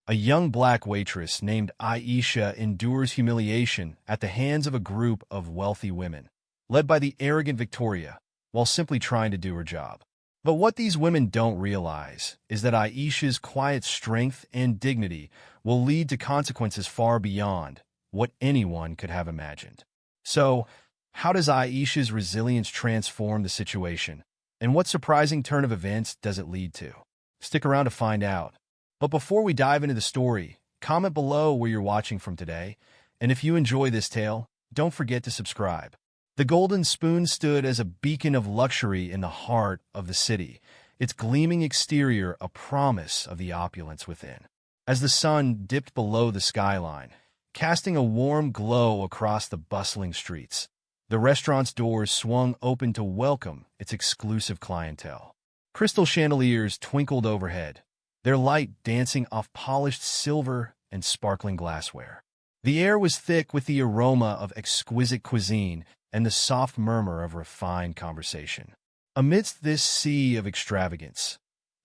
A young black waitress named Aisha endures humiliation at the hands of a group of wealthy women, led by the arrogant Victoria, while simply trying to do her job. But what these women don't realize is that Aisha's quiet strength and dignity will lead to consequences far beyond what anyone could have imagined. So, how does Aisha's resilience transform the situation? And what surprising turn of events does it lead to? Stick around to find out. But before we dive into the story, comment below where you're watching from today, and if you enjoy this tale, don't forget to subscribe. The Golden Spoon stood as a beacon of luxury in the heart of the city, its gleaming exterior a promise of the opulence within. As the sun dipped below the skyline, casting a warm glow across the bustling streets, the restaurant's doors swung open to welcome its exclusive clientele. Crystal chandeliers twinkled overhead, their light dancing off polished silver and sparkling glassware. The air was thick with the aroma of exquisite cuisine and the soft murmur of refined conversation. Amidst this sea of extravagance,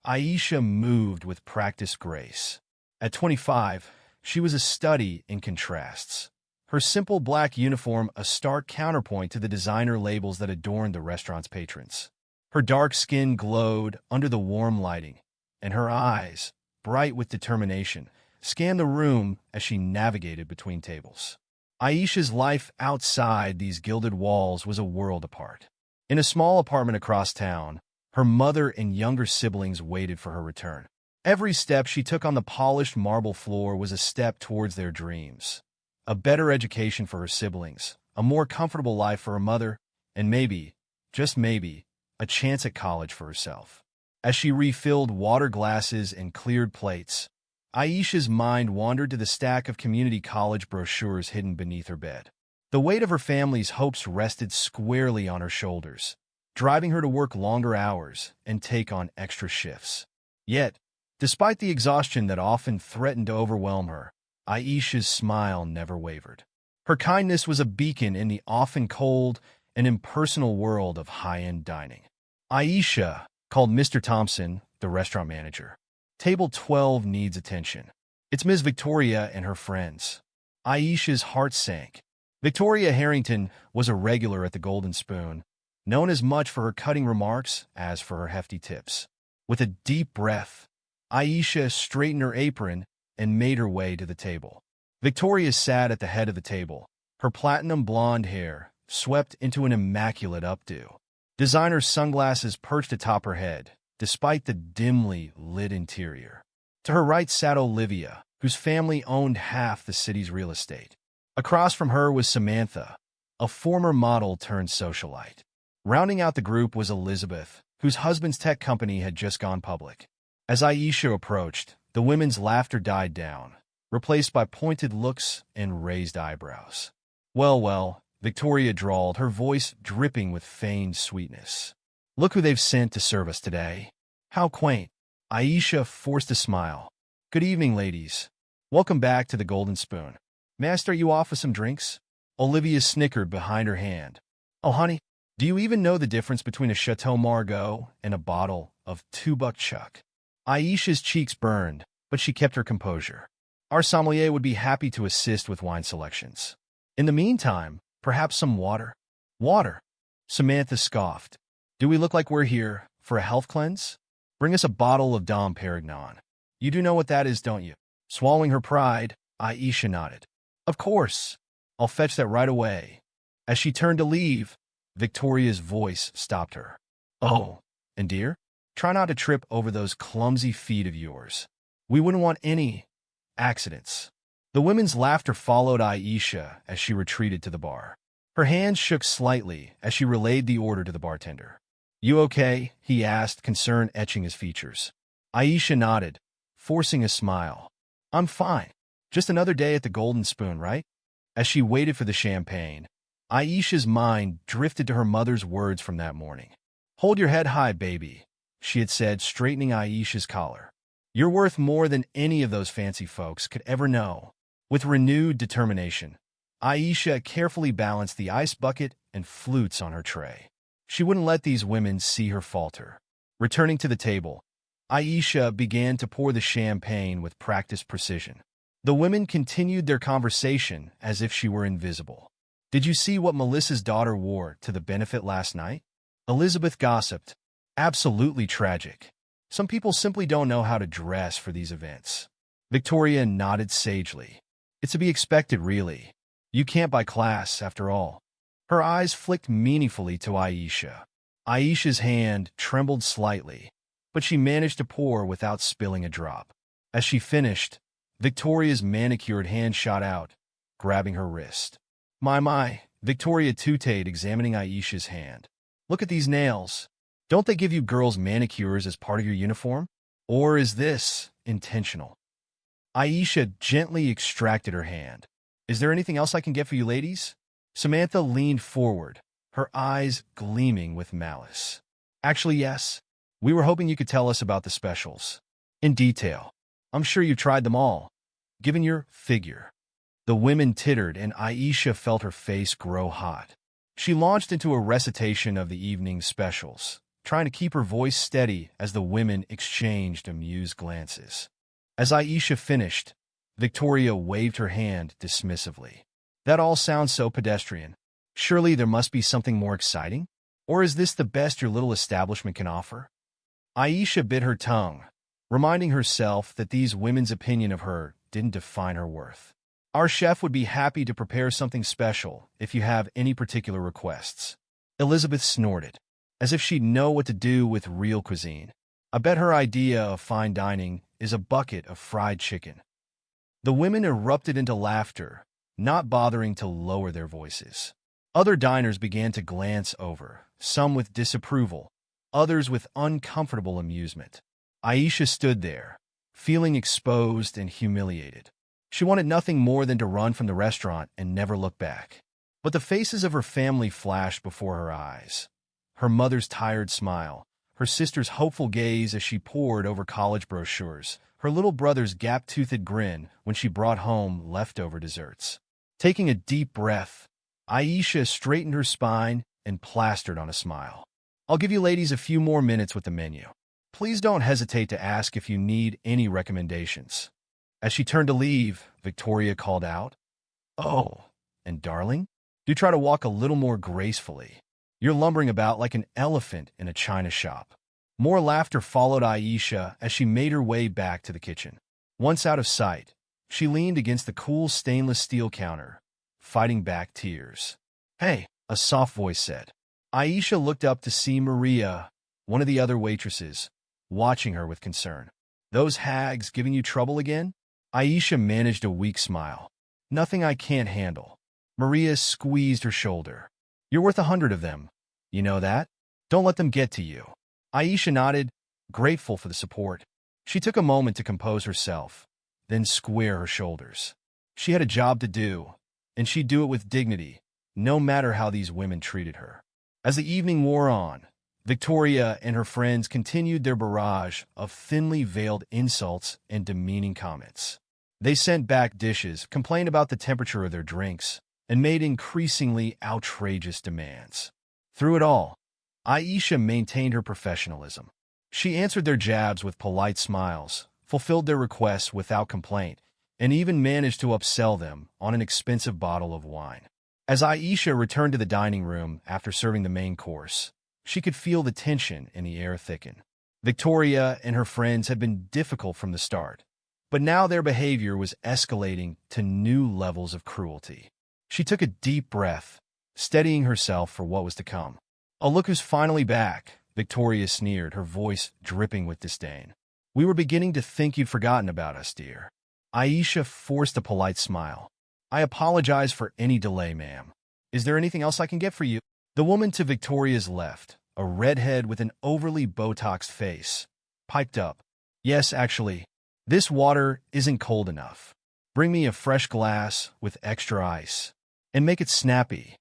Aisha moved with practiced grace. At 25, she was a study in contrasts. Her simple black uniform a stark counterpoint to the designer labels that adorned the restaurant's patrons. Her dark skin glowed under the warm lighting, and her eyes, bright with determination, scanned the room as she navigated between tables. Aisha's life outside these gilded walls was a world apart. In a small apartment across town, her mother and younger siblings waited for her return. Every step she took on the polished marble floor was a step towards their dreams. A better education for her siblings, a more comfortable life for her mother, and maybe, just maybe, a chance at college for herself. As she refilled water glasses and cleared plates, Aisha's mind wandered to the stack of community college brochures hidden beneath her bed. The weight of her family's hopes rested squarely on her shoulders, driving her to work longer hours and take on extra shifts. Yet, despite the exhaustion that often threatened to overwhelm her, Aisha's smile never wavered. Her kindness was a beacon in the often cold and impersonal world of high-end dining. Aisha called Mr. Thompson, the restaurant manager. Table 12 needs attention. It's Ms. Victoria and her friends. Aisha's heart sank. Victoria Harrington was a regular at the Golden Spoon, known as much for her cutting remarks as for her hefty tips. With a deep breath, Aisha straightened her apron and made her way to the table. Victoria sat at the head of the table, her platinum blonde hair swept into an immaculate updo. Designer sunglasses perched atop her head, despite the dimly lit interior. To her right sat Olivia, whose family owned half the city's real estate. Across from her was Samantha, a former model turned socialite. Rounding out the group was Elizabeth, whose husband's tech company had just gone public. As Aisha approached, the women's laughter died down, replaced by pointed looks and raised eyebrows. Well, Victoria drawled, her voice dripping with feigned sweetness. Look who they've sent to serve us today. How quaint. Aisha forced a smile. Good evening, ladies. Welcome back to the Golden Spoon. May I start you off with some drinks? Olivia snickered behind her hand. Oh, honey, do you even know the difference between a Chateau Margaux and a bottle of $2 Chuck? Aisha's cheeks burned, but she kept her composure. Our sommelier would be happy to assist with wine selections. In the meantime, perhaps some water? Water? Samantha scoffed. Do we look like we're here for a health cleanse? Bring us a bottle of Dom Perignon. You do know what that is, don't you? Swallowing her pride, Aisha nodded. Of course. I'll fetch that right away. As she turned to leave, Victoria's voice stopped her. Oh, and dear, try not to trip over those clumsy feet of yours. We wouldn't want any accidents. The women's laughter followed Aisha as she retreated to the bar. Her hands shook slightly as she relayed the order to the bartender. You okay? He asked, concern etching his features. Aisha nodded, forcing a smile. I'm fine. Just another day at the Golden Spoon, right? As she waited for the champagne, Aisha's mind drifted to her mother's words from that morning. Hold your head high, baby, she had said, straightening Aisha's collar. You're worth more than any of those fancy folks could ever know. With renewed determination, Aisha carefully balanced the ice bucket and flutes on her tray. She wouldn't let these women see her falter. Returning to the table, Aisha began to pour the champagne with practiced precision. The women continued their conversation as if she were invisible. Did you see what Melissa's daughter wore to the benefit last night? Elizabeth gossiped. Absolutely tragic. Some people simply don't know how to dress for these events. Victoria nodded sagely. It's to be expected, really. You can't buy class, after all. Her eyes flicked meaningfully to Aisha. Aisha's hand trembled slightly, but she managed to pour without spilling a drop. As she finished, Victoria's manicured hand shot out, grabbing her wrist. My, Victoria tooted, examining Aisha's hand. Look at these nails. Don't they give you girls manicures as part of your uniform? Or is this intentional? Aisha gently extracted her hand. Is there anything else I can get for you ladies? Samantha leaned forward, her eyes gleaming with malice. Actually, yes. We were hoping you could tell us about the specials. In detail. I'm sure you've tried them all. Given your figure. The women tittered, and Aisha felt her face grow hot. She launched into a recitation of the evening's specials, trying to keep her voice steady as the women exchanged amused glances. As Aisha finished, Victoria waved her hand dismissively. That all sounds so pedestrian. Surely there must be something more exciting? Or is this the best your little establishment can offer? Aisha bit her tongue, reminding herself that these women's opinion of her didn't define her worth. Our chef would be happy to prepare something special if you have any particular requests. Elizabeth snorted, as if she'd know what to do with real cuisine. I bet her idea of fine dining is a bucket of fried chicken. The women erupted into laughter, not bothering to lower their voices. Other diners began to glance over, some with disapproval, others with uncomfortable amusement. Aisha stood there, feeling exposed and humiliated. She wanted nothing more than to run from the restaurant and never look back. But the faces of her family flashed before her eyes. Her mother's tired smile, her sister's hopeful gaze as she pored over college brochures, her little brother's gap-toothed grin when she brought home leftover desserts. Taking a deep breath, Aisha straightened her spine and plastered on a smile. I'll give you ladies a few more minutes with the menu. Please don't hesitate to ask if you need any recommendations. As she turned to leave, Victoria called out, Oh, and darling, do try to walk a little more gracefully. You're lumbering about like an elephant in a china shop. More laughter followed Aisha as she made her way back to the kitchen. Once out of sight, she leaned against the cool stainless steel counter, fighting back tears. Hey, a soft voice said. Aisha looked up to see Maria, one of the other waitresses, watching her with concern. Those hags giving you trouble again? Aisha managed a weak smile. Nothing I can't handle. Maria squeezed her shoulder. You're worth 100 of them. You know that? Don't let them get to you. Aisha nodded, grateful for the support. She took a moment to compose herself, then square her shoulders. She had a job to do, and she'd do it with dignity, no matter how these women treated her. As the evening wore on, Victoria and her friends continued their barrage of thinly veiled insults and demeaning comments. They sent back dishes, complained about the temperature of their drinks, and made increasingly outrageous demands. Through it all, Aisha maintained her professionalism. She answered their jabs with polite smiles, fulfilled their requests without complaint, and even managed to upsell them on an expensive bottle of wine. As Aisha returned to the dining room after serving the main course, she could feel the tension in the air thicken. Victoria and her friends had been difficult from the start, but now their behavior was escalating to new levels of cruelty. She took a deep breath, steadying herself for what was to come. Oh, look who's finally back, Victoria sneered, her voice dripping with disdain. We were beginning to think you'd forgotten about us, dear. Aisha forced a polite smile. I apologize for any delay, ma'am. Is there anything else I can get for you? The woman to Victoria's left, a redhead with an overly Botoxed face, piped up. Yes, actually, this water isn't cold enough. Bring me a fresh glass with extra ice. And make it snappy.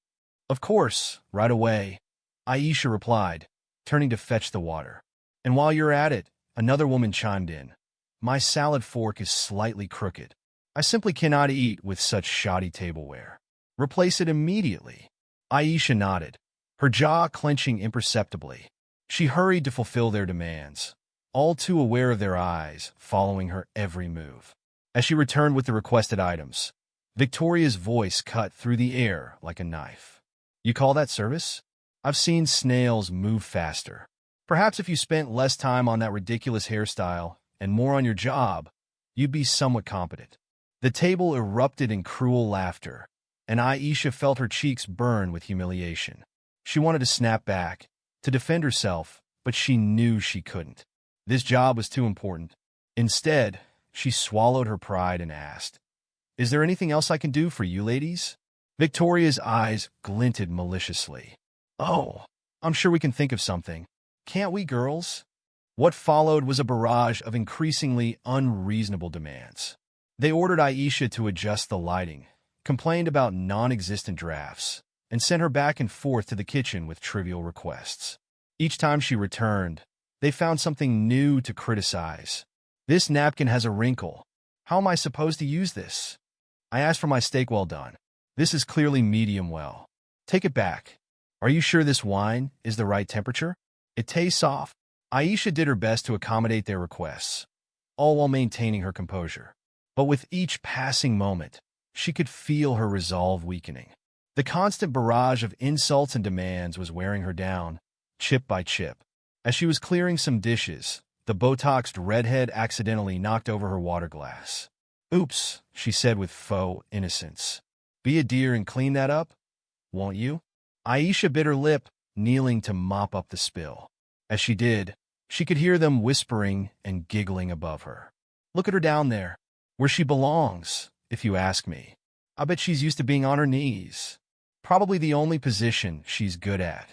Of course, right away, Aisha replied, turning to fetch the water. And while you're at it, another woman chimed in. My salad fork is slightly crooked. I simply cannot eat with such shoddy tableware. Replace it immediately. Aisha nodded, her jaw clenching imperceptibly. She hurried to fulfill their demands, all too aware of their eyes, following her every move. As she returned with the requested items, Victoria's voice cut through the air like a knife. "You call that service? I've seen snails move faster. Perhaps if you spent less time on that ridiculous hairstyle and more on your job, you'd be somewhat competent." The table erupted in cruel laughter, and Aisha felt her cheeks burn with humiliation. She wanted to snap back, to defend herself, but she knew she couldn't. This job was too important. Instead, she swallowed her pride and asked, "Is there anything else I can do for you ladies?" Victoria's eyes glinted maliciously. "Oh, I'm sure we can think of something. Can't we, girls?" What followed was a barrage of increasingly unreasonable demands. They ordered Aisha to adjust the lighting, complained about non-existent drafts, and sent her back and forth to the kitchen with trivial requests. Each time she returned, they found something new to criticize. "This napkin has a wrinkle. How am I supposed to use this? I asked for my steak well done. This is clearly medium well. Take it back. Are you sure this wine is the right temperature? It tastes off." Aisha did her best to accommodate their requests, all while maintaining her composure. But with each passing moment, she could feel her resolve weakening. The constant barrage of insults and demands was wearing her down, chip by chip. As she was clearing some dishes, the Botoxed redhead accidentally knocked over her water glass. "Oops," she said with faux innocence. "Be a dear and clean that up, won't you?" Aisha bit her lip, kneeling to mop up the spill. As she did, she could hear them whispering and giggling above her. "Look at her down there, where she belongs, if you ask me. I bet she's used to being on her knees. Probably the only position she's good at."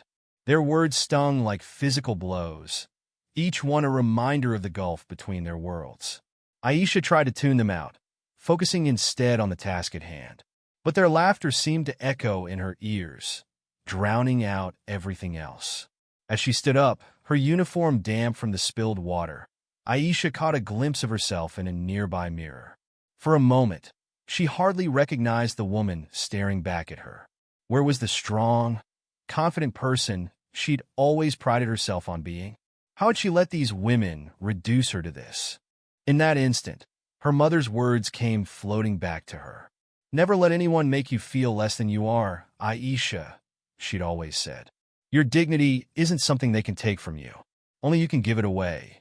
Their words stung like physical blows, each one a reminder of the gulf between their worlds. Aisha tried to tune them out, focusing instead on the task at hand. But their laughter seemed to echo in her ears, drowning out everything else. As she stood up, her uniform damp from the spilled water, Aisha caught a glimpse of herself in a nearby mirror. For a moment, she hardly recognized the woman staring back at her. Where was the strong, confident person she'd always prided herself on being? How had she let these women reduce her to this? In that instant, her mother's words came floating back to her. "Never let anyone make you feel less than you are, Aisha," she'd always said. "Your dignity isn't something they can take from you. Only you can give it away."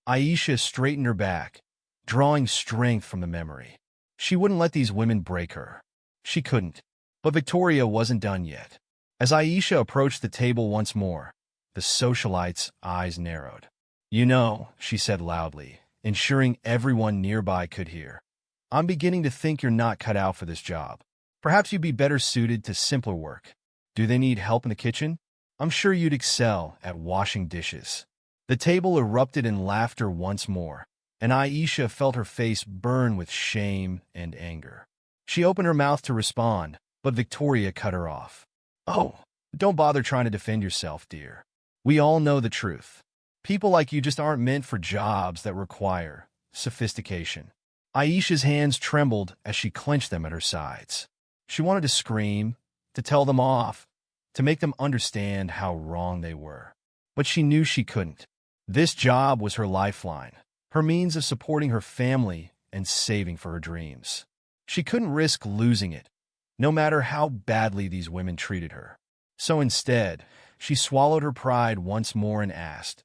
Aisha straightened her back, drawing strength from the memory. She wouldn't let these women break her. She couldn't. But Victoria wasn't done yet. As Aisha approached the table once more, the socialite's eyes narrowed. "You know," she said loudly, ensuring everyone nearby could hear, "I'm beginning to think you're not cut out for this job. Perhaps you'd be better suited to simpler work. Do they need help in the kitchen? I'm sure you'd excel at washing dishes." The table erupted in laughter once more, and Aisha felt her face burn with shame and anger. She opened her mouth to respond, but Victoria cut her off. "Oh, don't bother trying to defend yourself, dear. We all know the truth. People like you just aren't meant for jobs that require sophistication." Aisha's hands trembled as she clenched them at her sides. She wanted to scream, to tell them off, to make them understand how wrong they were. But she knew she couldn't. This job was her lifeline, her means of supporting her family and saving for her dreams. She couldn't risk losing it, no matter how badly these women treated her. So instead, she swallowed her pride once more and asked,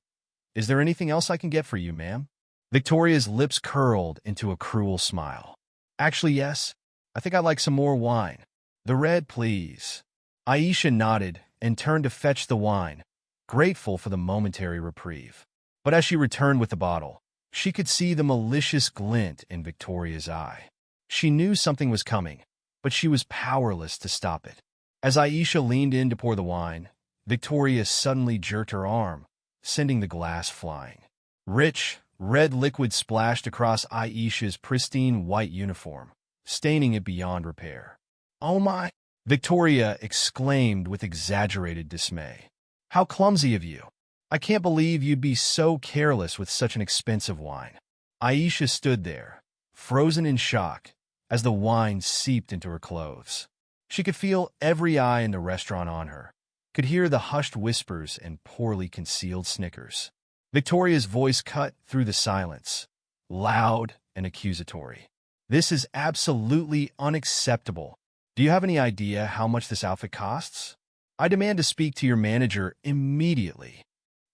"Is there anything else I can get for you, ma'am?" Victoria's lips curled into a cruel smile. "Actually, yes. I think I'd like some more wine. The red, please." Aisha nodded and turned to fetch the wine, grateful for the momentary reprieve. But as she returned with the bottle, she could see the malicious glint in Victoria's eye. She knew something was coming, but she was powerless to stop it. As Aisha leaned in to pour the wine, Victoria suddenly jerked her arm, sending the glass flying. Rich, red liquid splashed across Aisha's pristine white uniform, staining it beyond repair. "Oh my!" Victoria exclaimed with exaggerated dismay. "How clumsy of you! I can't believe you'd be so careless with such an expensive wine." Aisha stood there, frozen in shock, as the wine seeped into her clothes. She could feel every eye in the restaurant on her, could hear the hushed whispers and poorly concealed snickers. Victoria's voice cut through the silence, loud and accusatory. "This is absolutely unacceptable. Do you have any idea how much this outfit costs? I demand to speak to your manager immediately."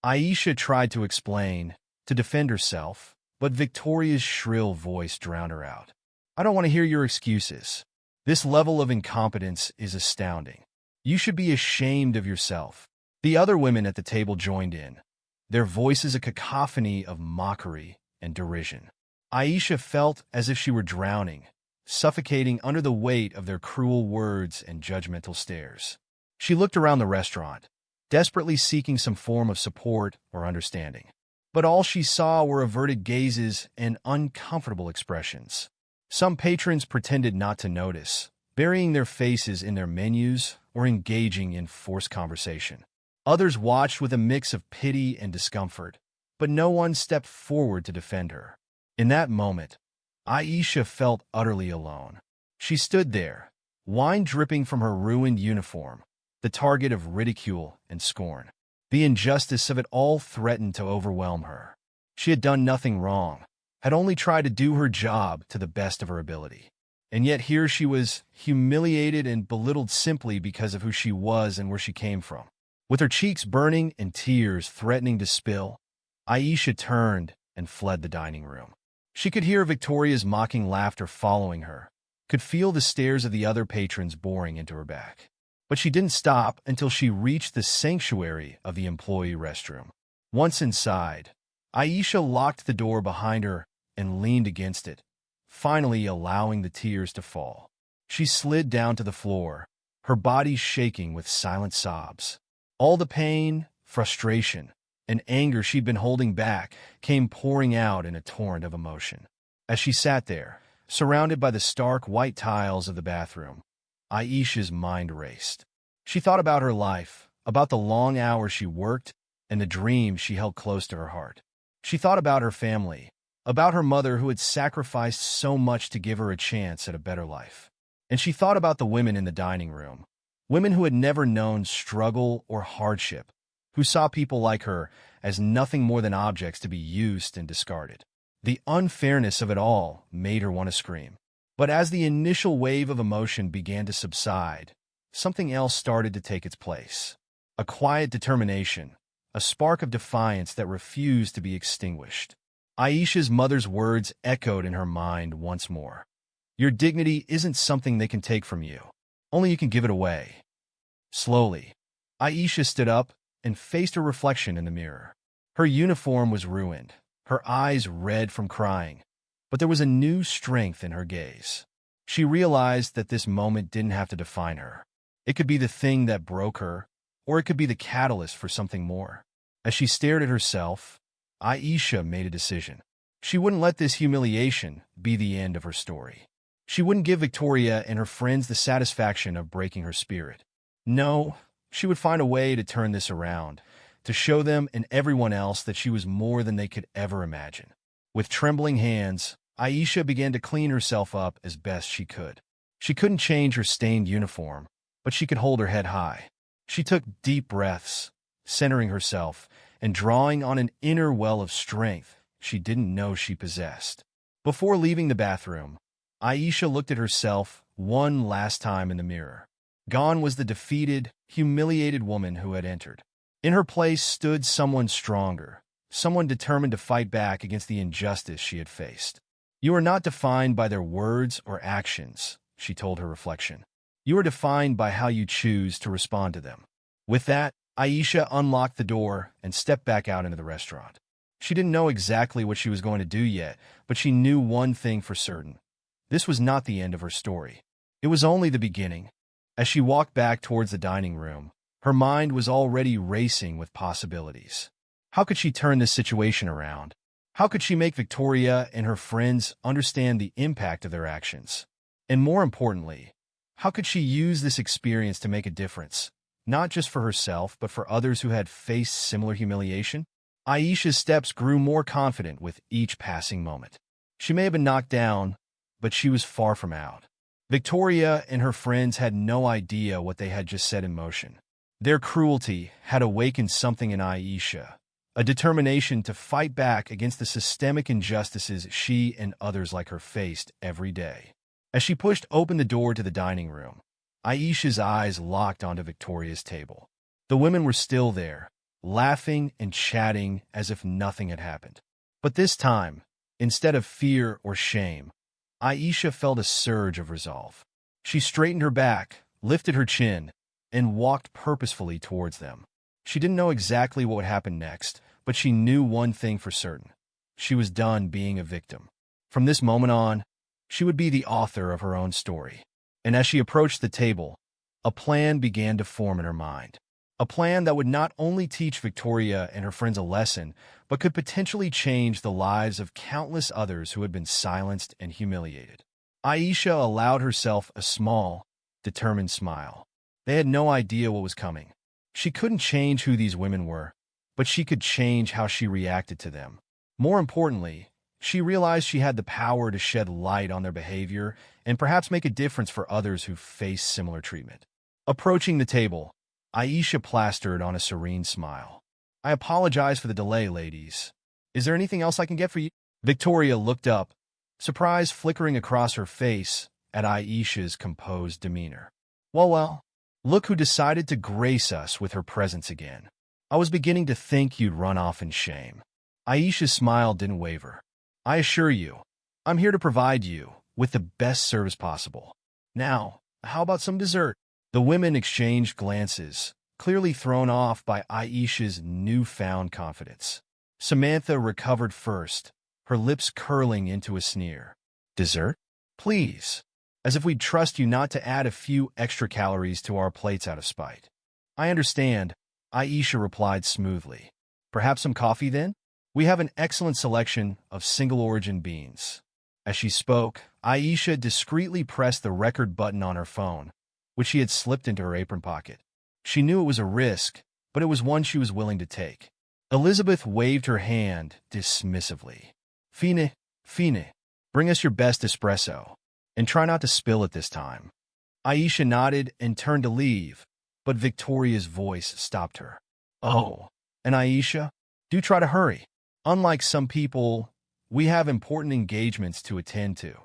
Aisha tried to explain, to defend herself, but Victoria's shrill voice drowned her out. "I don't want to hear your excuses. This level of incompetence is astounding. You should be ashamed of yourself." The other women at the table joined in, their voices a cacophony of mockery and derision. Aisha felt as if she were drowning, suffocating under the weight of their cruel words and judgmental stares. She looked around the restaurant, desperately seeking some form of support or understanding. But all she saw were averted gazes and uncomfortable expressions. Some patrons pretended not to notice, burying their faces in their menus or engaging in forced conversation. Others watched with a mix of pity and discomfort, but no one stepped forward to defend her. In that moment, Aisha felt utterly alone. She stood there, wine dripping from her ruined uniform, the target of ridicule and scorn. The injustice of it all threatened to overwhelm her. She had done nothing wrong, had only tried to do her job to the best of her ability. And yet here she was, humiliated and belittled simply because of who she was and where she came from. With her cheeks burning and tears threatening to spill, Aisha turned and fled the dining room. She could hear Victoria's mocking laughter following her, could feel the stares of the other patrons boring into her back. But she didn't stop until she reached the sanctuary of the employee restroom. Once inside, Aisha locked the door behind her and leaned against it, finally allowing the tears to fall. She slid down to the floor, her body shaking with silent sobs. All the pain, frustration, and anger she'd been holding back came pouring out in a torrent of emotion. As she sat there, surrounded by the stark white tiles of the bathroom, Aisha's mind raced. She thought about her life, about the long hours she worked, and the dreams she held close to her heart. She thought about her family, about her mother who had sacrificed so much to give her a chance at a better life. And she thought about the women in the dining room, women who had never known struggle or hardship, who saw people like her as nothing more than objects to be used and discarded. The unfairness of it all made her want to scream. But as the initial wave of emotion began to subside, something else started to take its place. A quiet determination, a spark of defiance that refused to be extinguished. Aisha's mother's words echoed in her mind once more. "Your dignity isn't something they can take from you. Only you can give it away." Slowly, Aisha stood up and faced her reflection in the mirror. Her uniform was ruined, her eyes red from crying, but there was a new strength in her gaze. She realized that this moment didn't have to define her. It could be the thing that broke her, or it could be the catalyst for something more. As she stared at herself, Aisha made a decision. She wouldn't let this humiliation be the end of her story. She wouldn't give Victoria and her friends the satisfaction of breaking her spirit. No, she would find a way to turn this around, to show them and everyone else that she was more than they could ever imagine. With trembling hands, Aisha began to clean herself up as best she could. She couldn't change her stained uniform, but she could hold her head high. She took deep breaths, centering herself and drawing on an inner well of strength she didn't know she possessed. Before leaving the bathroom, Aisha looked at herself one last time in the mirror. Gone was the defeated, humiliated woman who had entered. In her place stood someone stronger, someone determined to fight back against the injustice she had faced. "You are not defined by their words or actions," she told her reflection. "You are defined by how you choose to respond to them." With that, Aisha unlocked the door and stepped back out into the restaurant. She didn't know exactly what she was going to do yet, but she knew one thing for certain. This was not the end of her story. It was only the beginning. As she walked back towards the dining room, her mind was already racing with possibilities. How could she turn this situation around? How could she make Victoria and her friends understand the impact of their actions? And more importantly, how could she use this experience to make a difference, not just for herself, but for others who had faced similar humiliation? Aisha's steps grew more confident with each passing moment. She may have been knocked down, but she was far from out. Victoria and her friends had no idea what they had just set in motion. Their cruelty had awakened something in Aisha, a determination to fight back against the systemic injustices she and others like her faced every day. As she pushed open the door to the dining room, Aisha's eyes locked onto Victoria's table. The women were still there, laughing and chatting as if nothing had happened. But this time, instead of fear or shame, Aisha felt a surge of resolve. She straightened her back, lifted her chin, and walked purposefully towards them. She didn't know exactly what would happen next, but she knew one thing for certain. She was done being a victim. From this moment on, she would be the author of her own story. And as she approached the table, a plan began to form in her mind. A plan that would not only teach Victoria and her friends a lesson, but could potentially change the lives of countless others who had been silenced and humiliated. Aisha allowed herself a small, determined smile. They had no idea what was coming. She couldn't change who these women were, but she could change how she reacted to them. More importantly, she realized she had the power to shed light on their behavior and perhaps make a difference for others who face similar treatment. Approaching the table, Aisha plastered on a serene smile. "I apologize for the delay, ladies. Is there anything else I can get for you?" Victoria looked up, surprise flickering across her face at Aisha's composed demeanor. Well, look who decided to grace us with her presence again. I was beginning to think you'd run off in shame." Aisha's smile didn't waver. "I assure you, I'm here to provide you with the best service possible. Now, how about some dessert?" The women exchanged glances, clearly thrown off by Aisha's newfound confidence. Samantha recovered first, her lips curling into a sneer. "Dessert? Please. As if we'd trust you not to add a few extra calories to our plates out of spite." "I understand," Aisha replied smoothly. "Perhaps some coffee then? We have an excellent selection of single-origin beans." As she spoke, Aisha discreetly pressed the record button on her phone, which she had slipped into her apron pocket. She knew it was a risk, but it was one she was willing to take. Elizabeth waved her hand dismissively. Fine, bring us your best espresso, and try not to spill it this time." Aisha nodded and turned to leave, but Victoria's voice stopped her. "Oh, and Aisha, do try to hurry. Unlike some people, we have important engagements to attend to."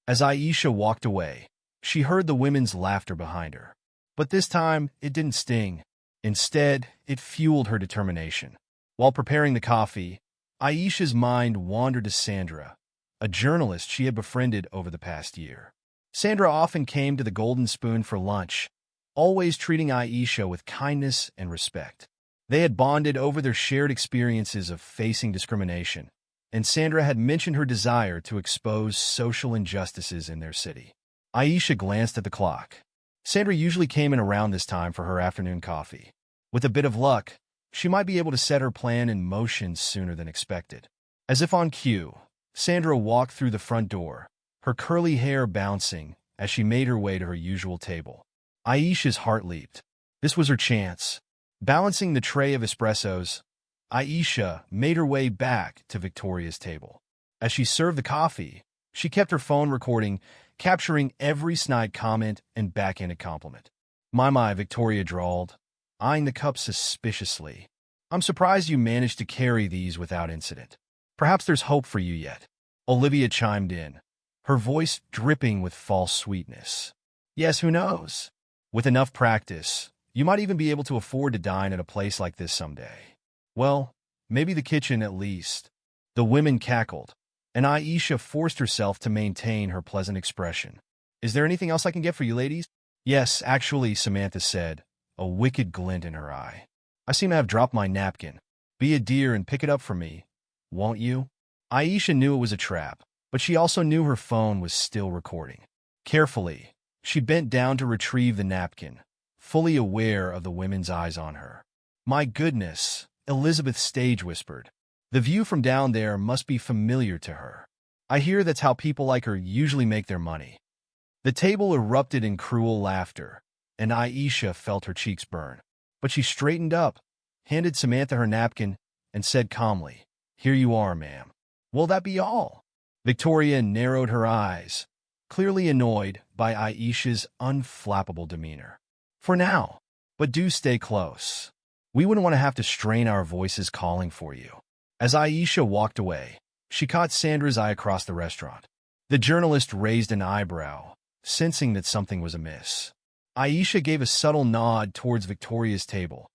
As Aisha walked away, she heard the women's laughter behind her. But this time, it didn't sting. Instead, it fueled her determination. While preparing the coffee, Aisha's mind wandered to Sandra, a journalist she had befriended over the past year. Sandra often came to the Golden Spoon for lunch, always treating Aisha with kindness and respect. They had bonded over their shared experiences of facing discrimination, and Sandra had mentioned her desire to expose social injustices in their city. Aisha glanced at the clock. Sandra usually came in around this time for her afternoon coffee. With a bit of luck, she might be able to set her plan in motion sooner than expected. As if on cue, Sandra walked through the front door, her curly hair bouncing as she made her way to her usual table. Aisha's heart leaped. This was her chance. Balancing the tray of espressos, Aisha made her way back to Victoria's table. As she served the coffee, she kept her phone recording, capturing every snide comment and backhanded compliment. My, Victoria drawled, eyeing the cup suspiciously. "I'm surprised you managed to carry these without incident. Perhaps there's hope for you yet." Olivia chimed in, her voice dripping with false sweetness. "Yes, who knows? With enough practice, you might even be able to afford to dine at a place like this someday." "Well, maybe the kitchen at least." The women cackled, and Aisha forced herself to maintain her pleasant expression. "Is there anything else I can get for you, ladies?" "Yes, actually," Samantha said, a wicked glint in her eye. "I seem to have dropped my napkin. Be a dear and pick it up for me, won't you?" Aisha knew it was a trap, but she also knew her phone was still recording. Carefully, she bent down to retrieve the napkin, fully aware of the women's eyes on her. "My goodness," Elizabeth stage whispered. "The view from down there must be familiar to her. I hear that's how people like her usually make their money." The table erupted in cruel laughter, and Aisha felt her cheeks burn. But she straightened up, handed Samantha her napkin, and said calmly, "Here you are, ma'am." "Will that be all?" Victoria narrowed her eyes, clearly annoyed by Aisha's unflappable demeanor. "For now, but do stay close." We wouldn't want to have to strain our voices calling for you. As Aisha walked away, she caught Sandra's eye across the restaurant. The journalist raised an eyebrow, sensing that something was amiss. Aisha gave a subtle nod towards Victoria's table,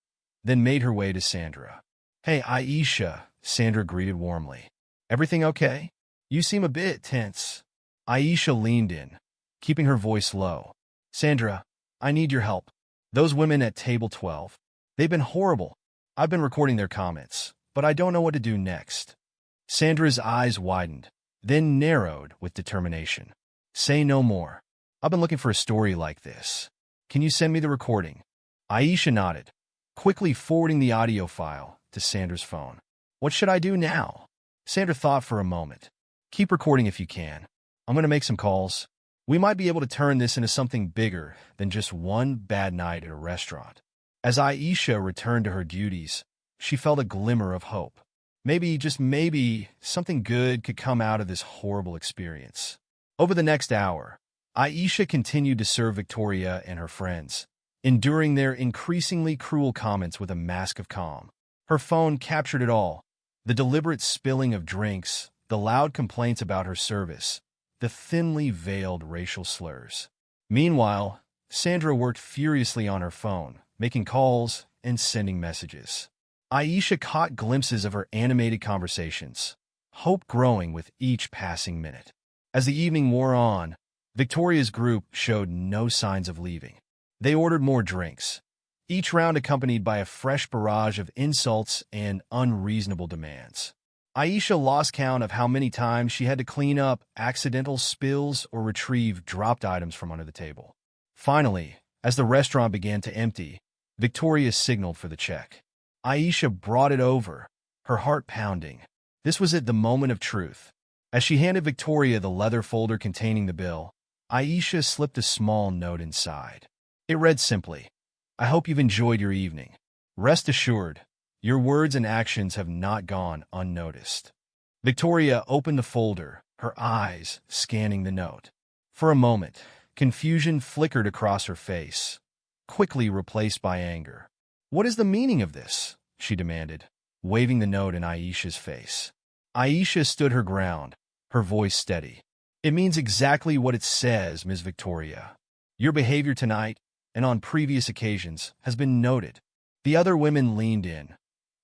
then made her way to Sandra. "Hey, Aisha," Sandra greeted warmly. "Everything okay? You seem a bit tense." Aisha leaned in, keeping her voice low. "Sandra, I need your help. Those women at table 12, they've been horrible. I've been recording their comments, but I don't know what to do next." Sandra's eyes widened, then narrowed with determination. "Say no more. I've been looking for a story like this. Can you send me the recording?" Aisha nodded, quickly forwarding the audio file to Sandra's phone. "What should I do now?" Sandra thought for a moment. "Keep recording if you can. I'm going to make some calls. We might be able to turn this into something bigger than just one bad night at a restaurant." As Aisha returned to her duties, she felt a glimmer of hope. Maybe, just maybe, something good could come out of this horrible experience. Over the next hour, Aisha continued to serve Victoria and her friends, enduring their increasingly cruel comments with a mask of calm. Her phone captured it all: the deliberate spilling of drinks, the loud complaints about her service, the thinly veiled racial slurs. Meanwhile, Sandra worked furiously on her phone, making calls and sending messages. Aisha caught glimpses of her animated conversations, hope growing with each passing minute. As the evening wore on, Victoria's group showed no signs of leaving. They ordered more drinks, each round accompanied by a fresh barrage of insults and unreasonable demands. Aisha lost count of how many times she had to clean up accidental spills or retrieve dropped items from under the table. Finally, as the restaurant began to empty, Victoria signaled for the check. Aisha brought it over, her heart pounding. This was at the moment of truth. As she handed Victoria the leather folder containing the bill, Aisha slipped a small note inside. It read simply, "I hope you've enjoyed your evening. Rest assured, your words and actions have not gone unnoticed." Victoria opened the folder, her eyes scanning the note. For a moment, confusion flickered across her face, quickly replaced by anger. "What is the meaning of this?" she demanded, waving the note in Aisha's face. Aisha stood her ground, her voice steady. "It means exactly what it says, Ms. Victoria. Your behavior tonight, and on previous occasions, has been noted." The other women leaned in,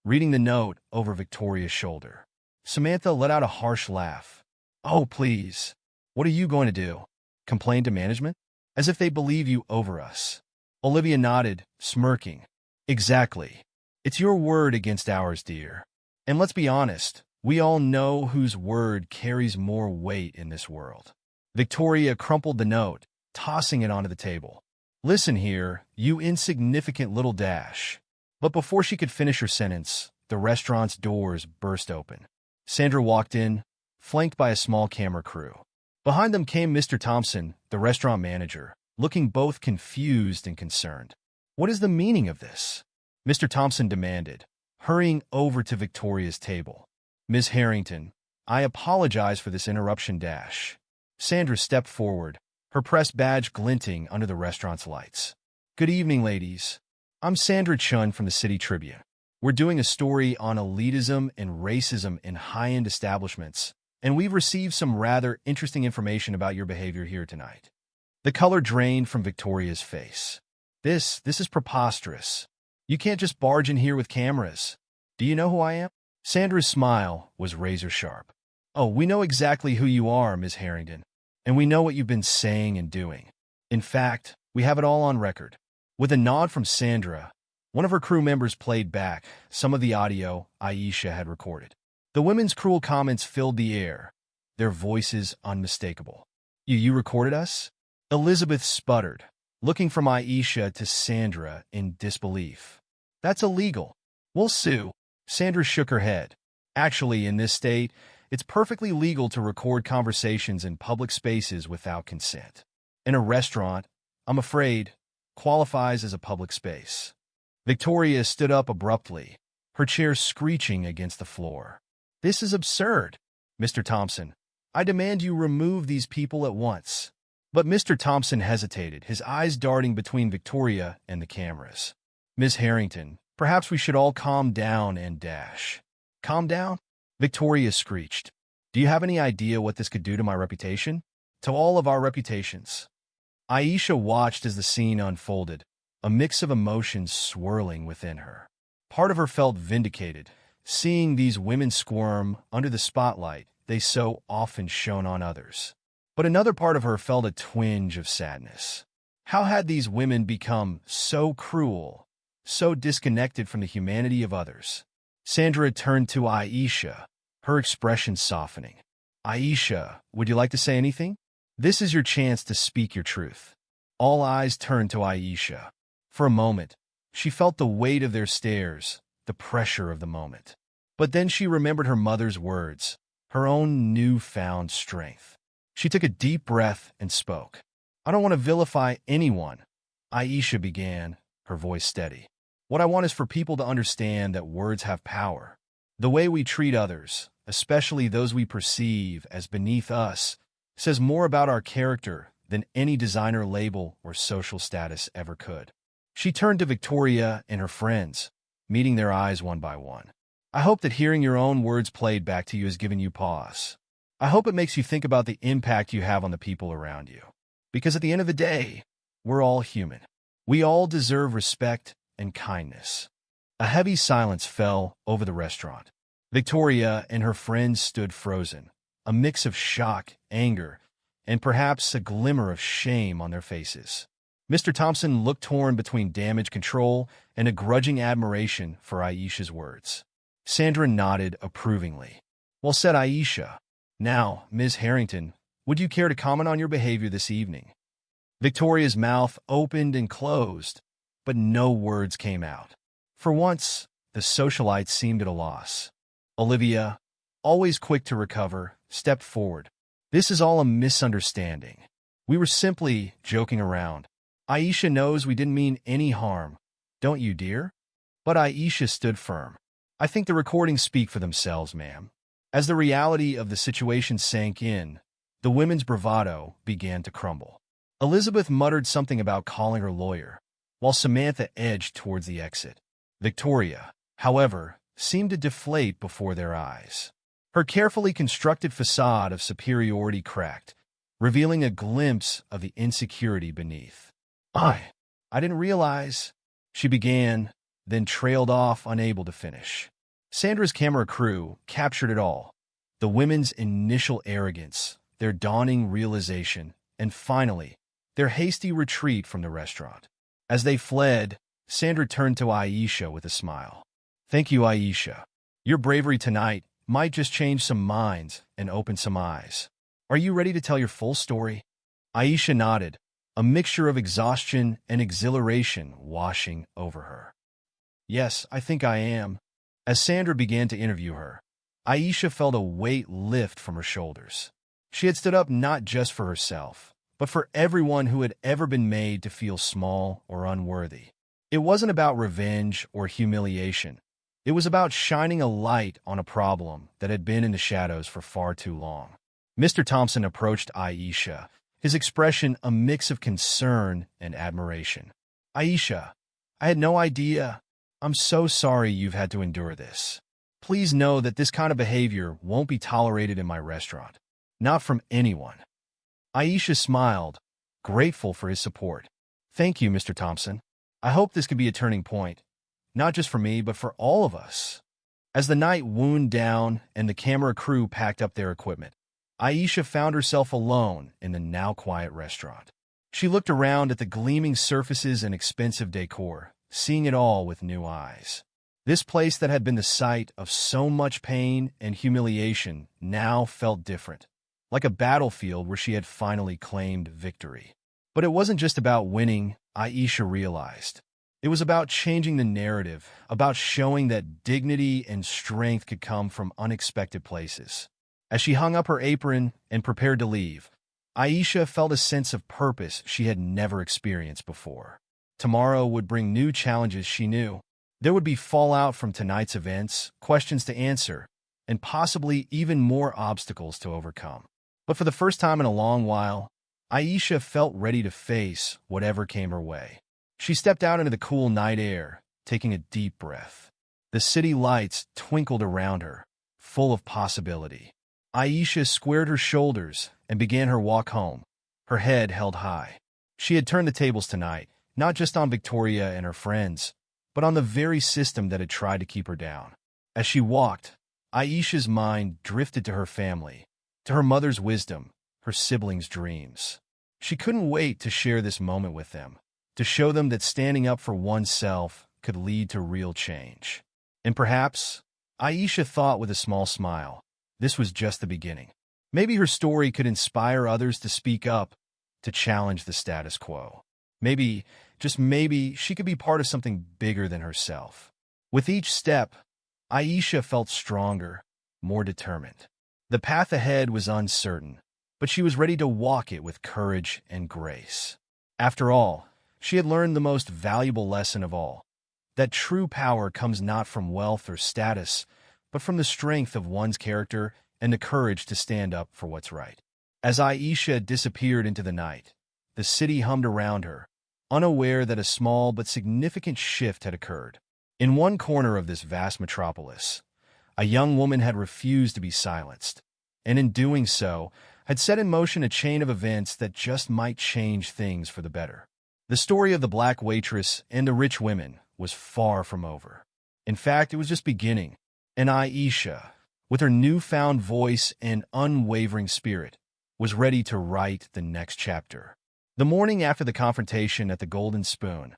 reading the note over Victoria's shoulder. Samantha let out a harsh laugh. "Oh, please. What are you going to do? Complain to management? As if they believe you over us." Olivia nodded, smirking. "Exactly. It's your word against ours, dear. And let's be honest, we all know whose word carries more weight in this world." Victoria crumpled the note, tossing it onto the table. "Listen here, you insignificant little dash." But before she could finish her sentence, the restaurant's doors burst open. Sandra walked in, flanked by a small camera crew. Behind them came Mr. Thompson, the restaurant manager, looking both confused and concerned. "What is the meaning of this?" Mr. Thompson demanded, hurrying over to Victoria's table. "Ms. Harrington, I apologize for this interruption dash." Sandra stepped forward, her press badge glinting under the restaurant's lights. "Good evening, ladies. I'm Sandra Chun from the City Tribune. We're doing a story on elitism and racism in high-end establishments, and we've received some rather interesting information about your behavior here tonight." The color drained from Victoria's face. This is preposterous. You can't just barge in here with cameras. Do you know who I am?" Sandra's smile was razor-sharp. "Oh, we know exactly who you are, Ms. Harrington, and we know what you've been saying and doing. In fact, we have it all on record." With a nod from Sandra, one of her crew members played back some of the audio Aisha had recorded. The women's cruel comments filled the air, their voices unmistakable. You recorded us?" Elizabeth sputtered, looking from Aisha to Sandra in disbelief. "That's illegal. We'll sue." Sandra shook her head. "Actually, in this state, it's perfectly legal to record conversations in public spaces without consent. In a restaurant, I'm afraid, qualifies as a public space." Victoria stood up abruptly, her chair screeching against the floor. "This is absurd. Mr. Thompson, I demand you remove these people at once." But Mr. Thompson hesitated, his eyes darting between Victoria and the cameras. "Ms. Harrington, Perhaps we should all calm down and dash. Calm down? Victoria screeched. Do you have any idea what this could do to my reputation? To all of our reputations. Aisha watched as the scene unfolded, a mix of emotions swirling within her. Part of her felt vindicated, seeing these women squirm under the spotlight they so often shone on others. But another part of her felt a twinge of sadness. How had these women become so cruel, so disconnected from the humanity of others? Sandra turned to Aisha, her expression softening. Aisha, would you like to say anything? This is your chance to speak your truth. All eyes turned to Aisha. For a moment, she felt the weight of their stares, the pressure of the moment. But then she remembered her mother's words, her own newfound strength. She took a deep breath and spoke. I don't want to vilify anyone, Aisha began, her voice steady. What I want is for people to understand that words have power. The way we treat others, especially those we perceive as beneath us, says more about our character than any designer label or social status ever could. She turned to Victoria and her friends, meeting their eyes one by one. I hope that hearing your own words played back to you has given you pause. I hope it makes you think about the impact you have on the people around you. Because at the end of the day, we're all human. We all deserve respect and kindness. A heavy silence fell over the restaurant. Victoria and her friends stood frozen, a mix of shock, anger, and perhaps a glimmer of shame on their faces. Mr. Thompson looked torn between damage control and a grudging admiration for Aisha's words. Sandra nodded approvingly. Well said, Aisha. Now, Ms. Harrington, would you care to comment on your behavior this evening? Victoria's mouth opened and closed, but no words came out. For once, the socialite seemed at a loss. Olivia, always quick to recover, stepped forward. This is all a misunderstanding. We were simply joking around. Aisha knows we didn't mean any harm. Don't you, dear? But Aisha stood firm. I think the recordings speak for themselves, ma'am. As the reality of the situation sank in, the women's bravado began to crumble. Elizabeth muttered something about calling her lawyer, while Samantha edged towards the exit. Victoria, however, seemed to deflate before their eyes. Her carefully constructed facade of superiority cracked, revealing a glimpse of the insecurity beneath. I didn't realize, she began, then trailed off, unable to finish. Sandra's camera crew captured it all. The women's initial arrogance, their dawning realization, and finally, their hasty retreat from the restaurant. As they fled, Sandra turned to Aisha with a smile. Thank you, Aisha. Your bravery tonight might just change some minds and open some eyes. Are you ready to tell your full story? Aisha nodded, a mixture of exhaustion and exhilaration washing over her. Yes, I think I am. As Sandra began to interview her, Aisha felt a weight lift from her shoulders. She had stood up not just for herself, but for everyone who had ever been made to feel small or unworthy. It wasn't about revenge or humiliation. It was about shining a light on a problem that had been in the shadows for far too long. Mr. Thompson approached Aisha, his expression a mix of concern and admiration. Aisha, I had no idea. I'm so sorry you've had to endure this. Please know that this kind of behavior won't be tolerated in my restaurant. Not from anyone. Aisha smiled, grateful for his support. Thank you, Mr. Thompson. I hope this can be a turning point, not just for me, but for all of us. As the night wound down and the camera crew packed up their equipment, Aisha found herself alone in the now quiet restaurant. She looked around at the gleaming surfaces and expensive decor, seeing it all with new eyes. This place that had been the site of so much pain and humiliation now felt different, like a battlefield where she had finally claimed victory. But it wasn't just about winning, Aisha realized. It was about changing the narrative, about showing that dignity and strength could come from unexpected places. As she hung up her apron and prepared to leave, Aisha felt a sense of purpose she had never experienced before. Tomorrow would bring new challenges, she knew. There would be fallout from tonight's events, questions to answer, and possibly even more obstacles to overcome. But for the first time in a long while, Aisha felt ready to face whatever came her way. She stepped out into the cool night air, taking a deep breath. The city lights twinkled around her, full of possibility. Aisha squared her shoulders and began her walk home, her head held high. She had turned the tables tonight, not just on Victoria and her friends, but on the very system that had tried to keep her down. As she walked, Aisha's mind drifted to her family, to her mother's wisdom, her siblings' dreams. She couldn't wait to share this moment with them, to show them that standing up for oneself could lead to real change. And perhaps, Aisha thought with a small smile, this was just the beginning. Maybe her story could inspire others to speak up, to challenge the status quo. Maybe, just maybe, she could be part of something bigger than herself. With each step, Aisha felt stronger, more determined. The path ahead was uncertain, but she was ready to walk it with courage and grace. After all, she had learned the most valuable lesson of all, that true power comes not from wealth or status, but from the strength of one's character and the courage to stand up for what's right. As Aisha disappeared into the night, the city hummed around her, unaware that a small but significant shift had occurred. In one corner of this vast metropolis, a young woman had refused to be silenced, and in doing so, had set in motion a chain of events that just might change things for the better. The story of the black waitress and the rich women was far from over. In fact, it was just beginning, and Aisha, with her newfound voice and unwavering spirit, was ready to write the next chapter. The morning after the confrontation at the Golden Spoon,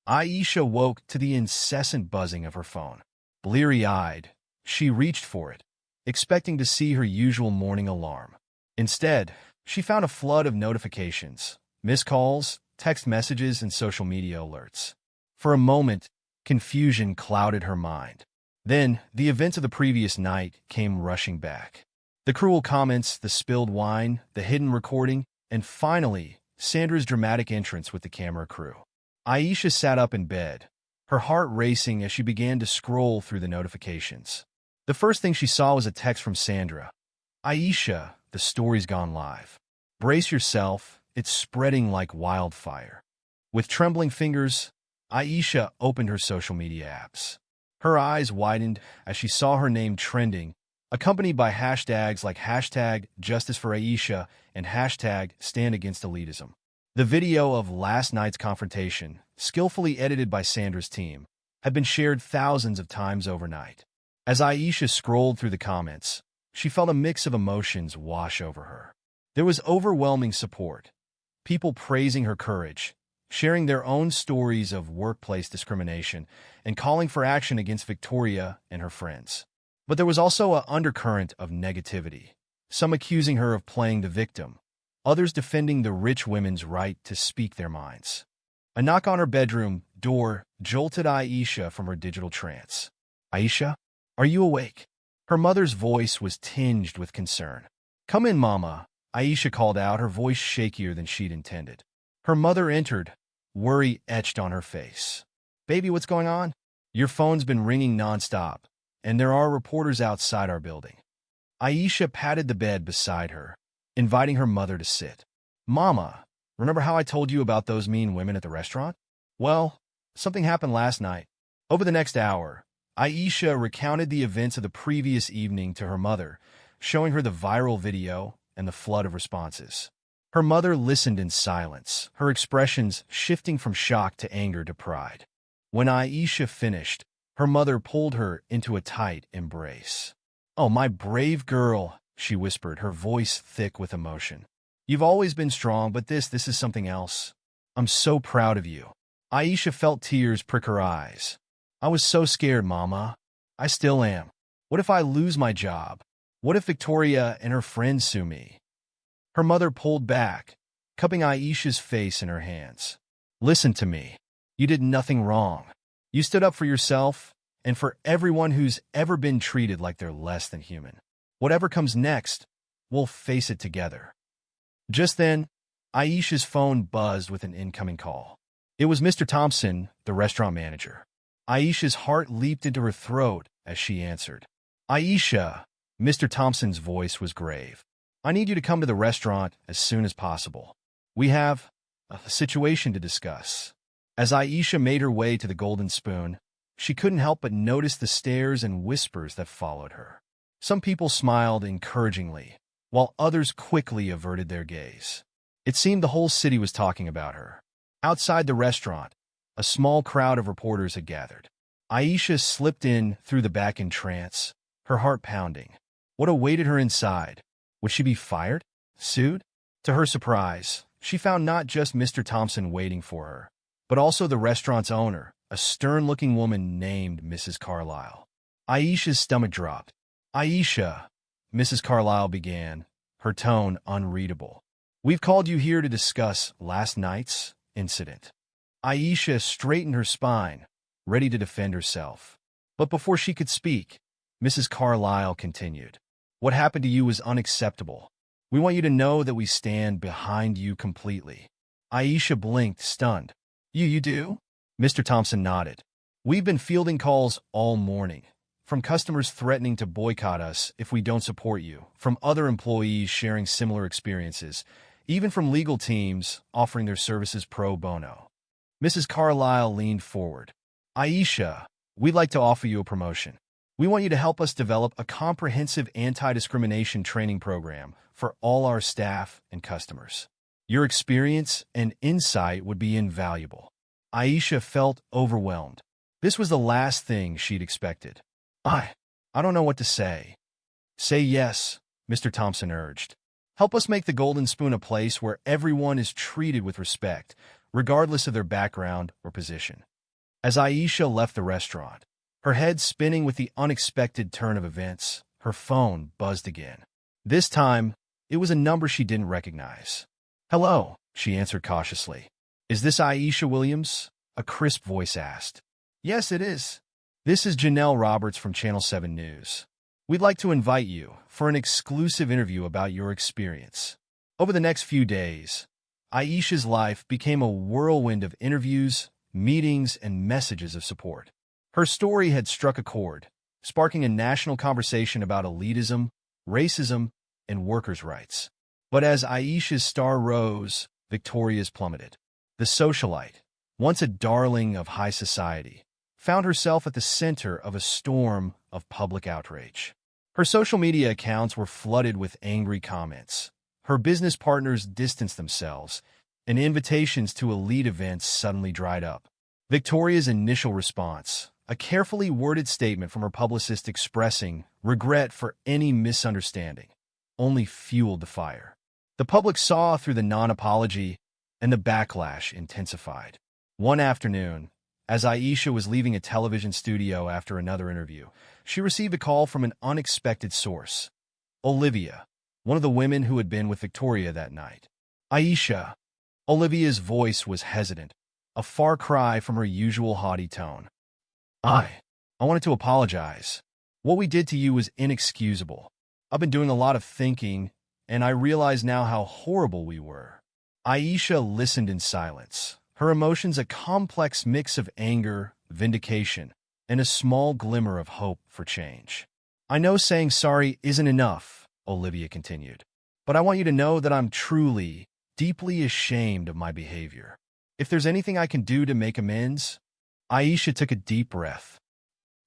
Aisha woke to the incessant buzzing of her phone. Bleary-eyed, she reached for it, expecting to see her usual morning alarm. Instead, she found a flood of notifications, missed calls, text messages, and social media alerts. For a moment, confusion clouded her mind. Then, the events of the previous night came rushing back. The cruel comments, the spilled wine, the hidden recording, and finally, Sandra's dramatic entrance with the camera crew. Aisha sat up in bed, her heart racing as she began to scroll through the notifications. The first thing she saw was a text from Sandra. Aisha, the story's gone live. Brace yourself, it's spreading like wildfire. With trembling fingers, Aisha opened her social media apps. Her eyes widened as she saw her name trending, accompanied by hashtags like #JusticeForAisha and #StandAgainstElitism. The video of last night's confrontation, skillfully edited by Sandra's team, had been shared thousands of times overnight. As Aisha scrolled through the comments, she felt a mix of emotions wash over her. There was overwhelming support, people praising her courage, sharing their own stories of workplace discrimination, and calling for action against Victoria and her friends. But there was also an undercurrent of negativity, some accusing her of playing the victim, others defending the rich women's right to speak their minds. A knock on her bedroom door jolted Aisha from her digital trance. "Aisha, are you awake?" Her mother's voice was tinged with concern. "Come in, Mama," Aisha called out, her voice shakier than she'd intended. Her mother entered, worry etched on her face. "Baby, what's going on?" "Your phone's been ringing nonstop, and there are reporters outside our building." Aisha patted the bed beside her, inviting her mother to sit. "Mama, remember how I told you about those mean women at the restaurant? Well, something happened last night." Over the next hour, Aisha recounted the events of the previous evening to her mother, showing her the viral video and the flood of responses. Her mother listened in silence, her expressions shifting from shock to anger to pride. When Aisha finished, her mother pulled her into a tight embrace. "Oh, my brave girl," she whispered, her voice thick with emotion. "You've always been strong, but this is something else. I'm so proud of you." Aisha felt tears prick her eyes. "I was so scared, Mama. I still am. What if I lose my job? What if Victoria and her friends sue me?" Her mother pulled back, cupping Aisha's face in her hands. "Listen to me. You did nothing wrong. You stood up for yourself and for everyone who's ever been treated like they're less than human. Whatever comes next, we'll face it together." Just then, Aisha's phone buzzed with an incoming call. It was Mr. Thompson, the restaurant manager. Aisha's heart leaped into her throat as she answered. "Aisha," Mr. Thompson's voice was grave. "I need you to come to the restaurant as soon as possible. We have a situation to discuss." As Aisha made her way to the Golden Spoon, She couldn't help but notice the stares and whispers that followed her. Some people smiled encouragingly, while others quickly averted their gaze. It seemed the whole city was talking about her. Outside the restaurant, a small crowd of reporters had gathered. Aisha slipped in through the back in trance, her heart pounding. What awaited her inside? Would she be fired? Sued? To her surprise, she found not just Mr. Thompson waiting for her, but also the restaurant's owner, a stern-looking woman named Mrs. Carlyle. Aisha's stomach dropped. "Aisha," Mrs. Carlyle began, her tone unreadable. "We've called you here to discuss last night's incident." Aisha straightened her spine, ready to defend herself. But before she could speak, Mrs. Carlyle continued. "What happened to you was unacceptable. We want you to know that we stand behind you completely." Aisha blinked, stunned. You do?" Mr. Thompson nodded. "We've been fielding calls all morning, from customers threatening to boycott us if we don't support you, from other employees sharing similar experiences, even from legal teams offering their services pro bono." Mrs. Carlyle leaned forward. "Aisha, we'd like to offer you a promotion. We want you to help us develop a comprehensive anti-discrimination training program for all our staff and customers. Your experience and insight would be invaluable." Aisha felt overwhelmed. This was the last thing she'd expected. I don't know what to say." "Say yes," Mr. Thompson urged. "Help us make the Golden Spoon a place where everyone is treated with respect, regardless of their background or position." As Aisha left the restaurant, her head spinning with the unexpected turn of events, her phone buzzed again. This time, it was a number she didn't recognize. "Hello," she answered cautiously. "Is this Aisha Williams?" a crisp voice asked. "Yes, it is. This is Janelle Roberts from Channel 7 News. We'd like to invite you for an exclusive interview about your experience." Over the next few days, Aisha's life became a whirlwind of interviews, meetings, and messages of support. Her story had struck a chord, sparking a national conversation about elitism, racism, and workers' rights. But as Aisha's star rose, Victoria's plummeted. The socialite, once a darling of high society, found herself at the center of a storm of public outrage. Her social media accounts were flooded with angry comments. Her business partners distanced themselves, and invitations to elite events suddenly dried up. Victoria's initial response, a carefully worded statement from her publicist expressing regret for any misunderstanding, only fueled the fire. The public saw through the non-apology, and the backlash intensified. One afternoon, as Aisha was leaving a television studio after another interview, she received a call from an unexpected source. Olivia, one of the women who had been with Victoria that night. "Aisha." Olivia's voice was hesitant, a far cry from her usual haughty tone. I wanted to apologize. What we did to you was inexcusable. I've been doing a lot of thinking, and I realize now how horrible we were." Aisha listened in silence, her emotions a complex mix of anger, vindication, and a small glimmer of hope for change. "I know saying sorry isn't enough," Olivia continued, "but I want you to know that I'm truly, deeply ashamed of my behavior. If there's anything I can do to make amends..." Aisha took a deep breath.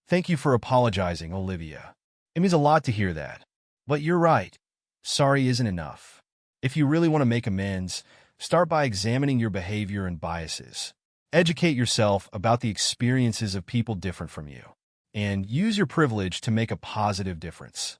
"Thank you for apologizing, Olivia. It means a lot to hear that. But you're right. Sorry isn't enough. If you really want to make amends, start by examining your behavior and biases. Educate yourself about the experiences of people different from you, and use your privilege to make a positive difference."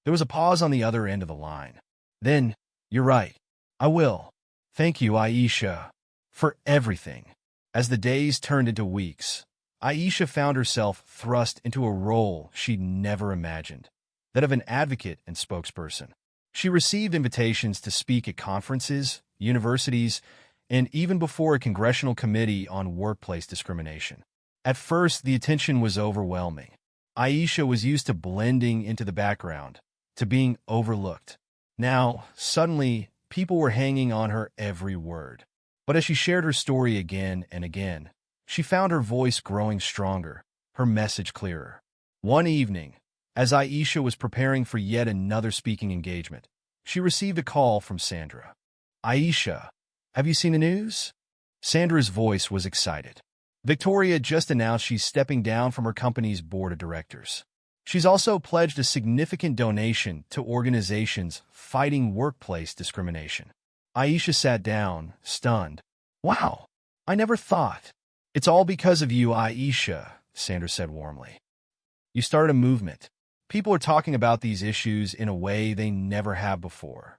There was a pause on the other end of the line. Then, "You're right. I will. Thank you, Aisha, for everything." As the days turned into weeks, Aisha found herself thrust into a role she'd never imagined, that of an advocate and spokesperson. She received invitations to speak at conferences, universities, and even before a congressional committee on workplace discrimination. At first, the attention was overwhelming. Aisha was used to blending into the background, to being overlooked. Now, suddenly, people were hanging on her every word. But as she shared her story again and again, she found her voice growing stronger, her message clearer. One evening, as Aisha was preparing for yet another speaking engagement, she received a call from Sandra. "Aisha, have you seen the news?" Sandra's voice was excited. Victoria just announced she's stepping down from her company's board of directors. She's also pledged a significant donation to organizations fighting workplace discrimination. Aisha sat down, stunned. Wow, I never thought. It's all because of you, Aisha, Sandra said warmly. You started a movement. People are talking about these issues in a way they never have before.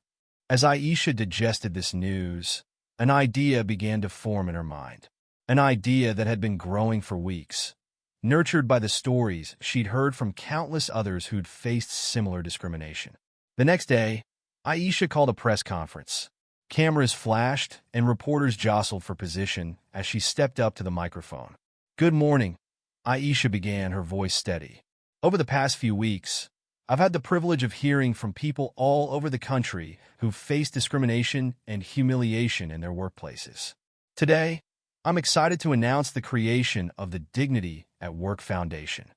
As Aisha digested this news, an idea began to form in her mind. An idea that had been growing for weeks, nurtured by the stories she'd heard from countless others who'd faced similar discrimination. The next day, Aisha called a press conference. Cameras flashed and reporters jostled for position as she stepped up to the microphone. Good morning, Aisha began, her voice steady. Over the past few weeks, I've had the privilege of hearing from people all over the country who've faced discrimination and humiliation in their workplaces. Today, I'm excited to announce the creation of the Dignity at Work Foundation.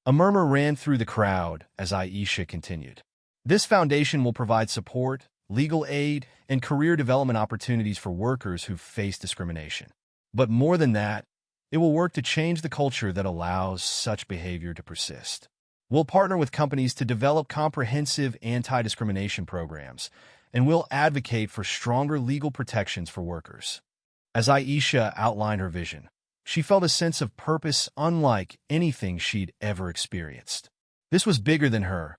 A murmur ran through the crowd as Aisha continued. This foundation will provide support, legal aid, and career development opportunities for workers who've faced discrimination. But more than that, it will work to change the culture that allows such behavior to persist. We'll partner with companies to develop comprehensive anti-discrimination programs, and we'll advocate for stronger legal protections for workers. As Aisha outlined her vision, she felt a sense of purpose unlike anything she'd ever experienced. This was bigger than her,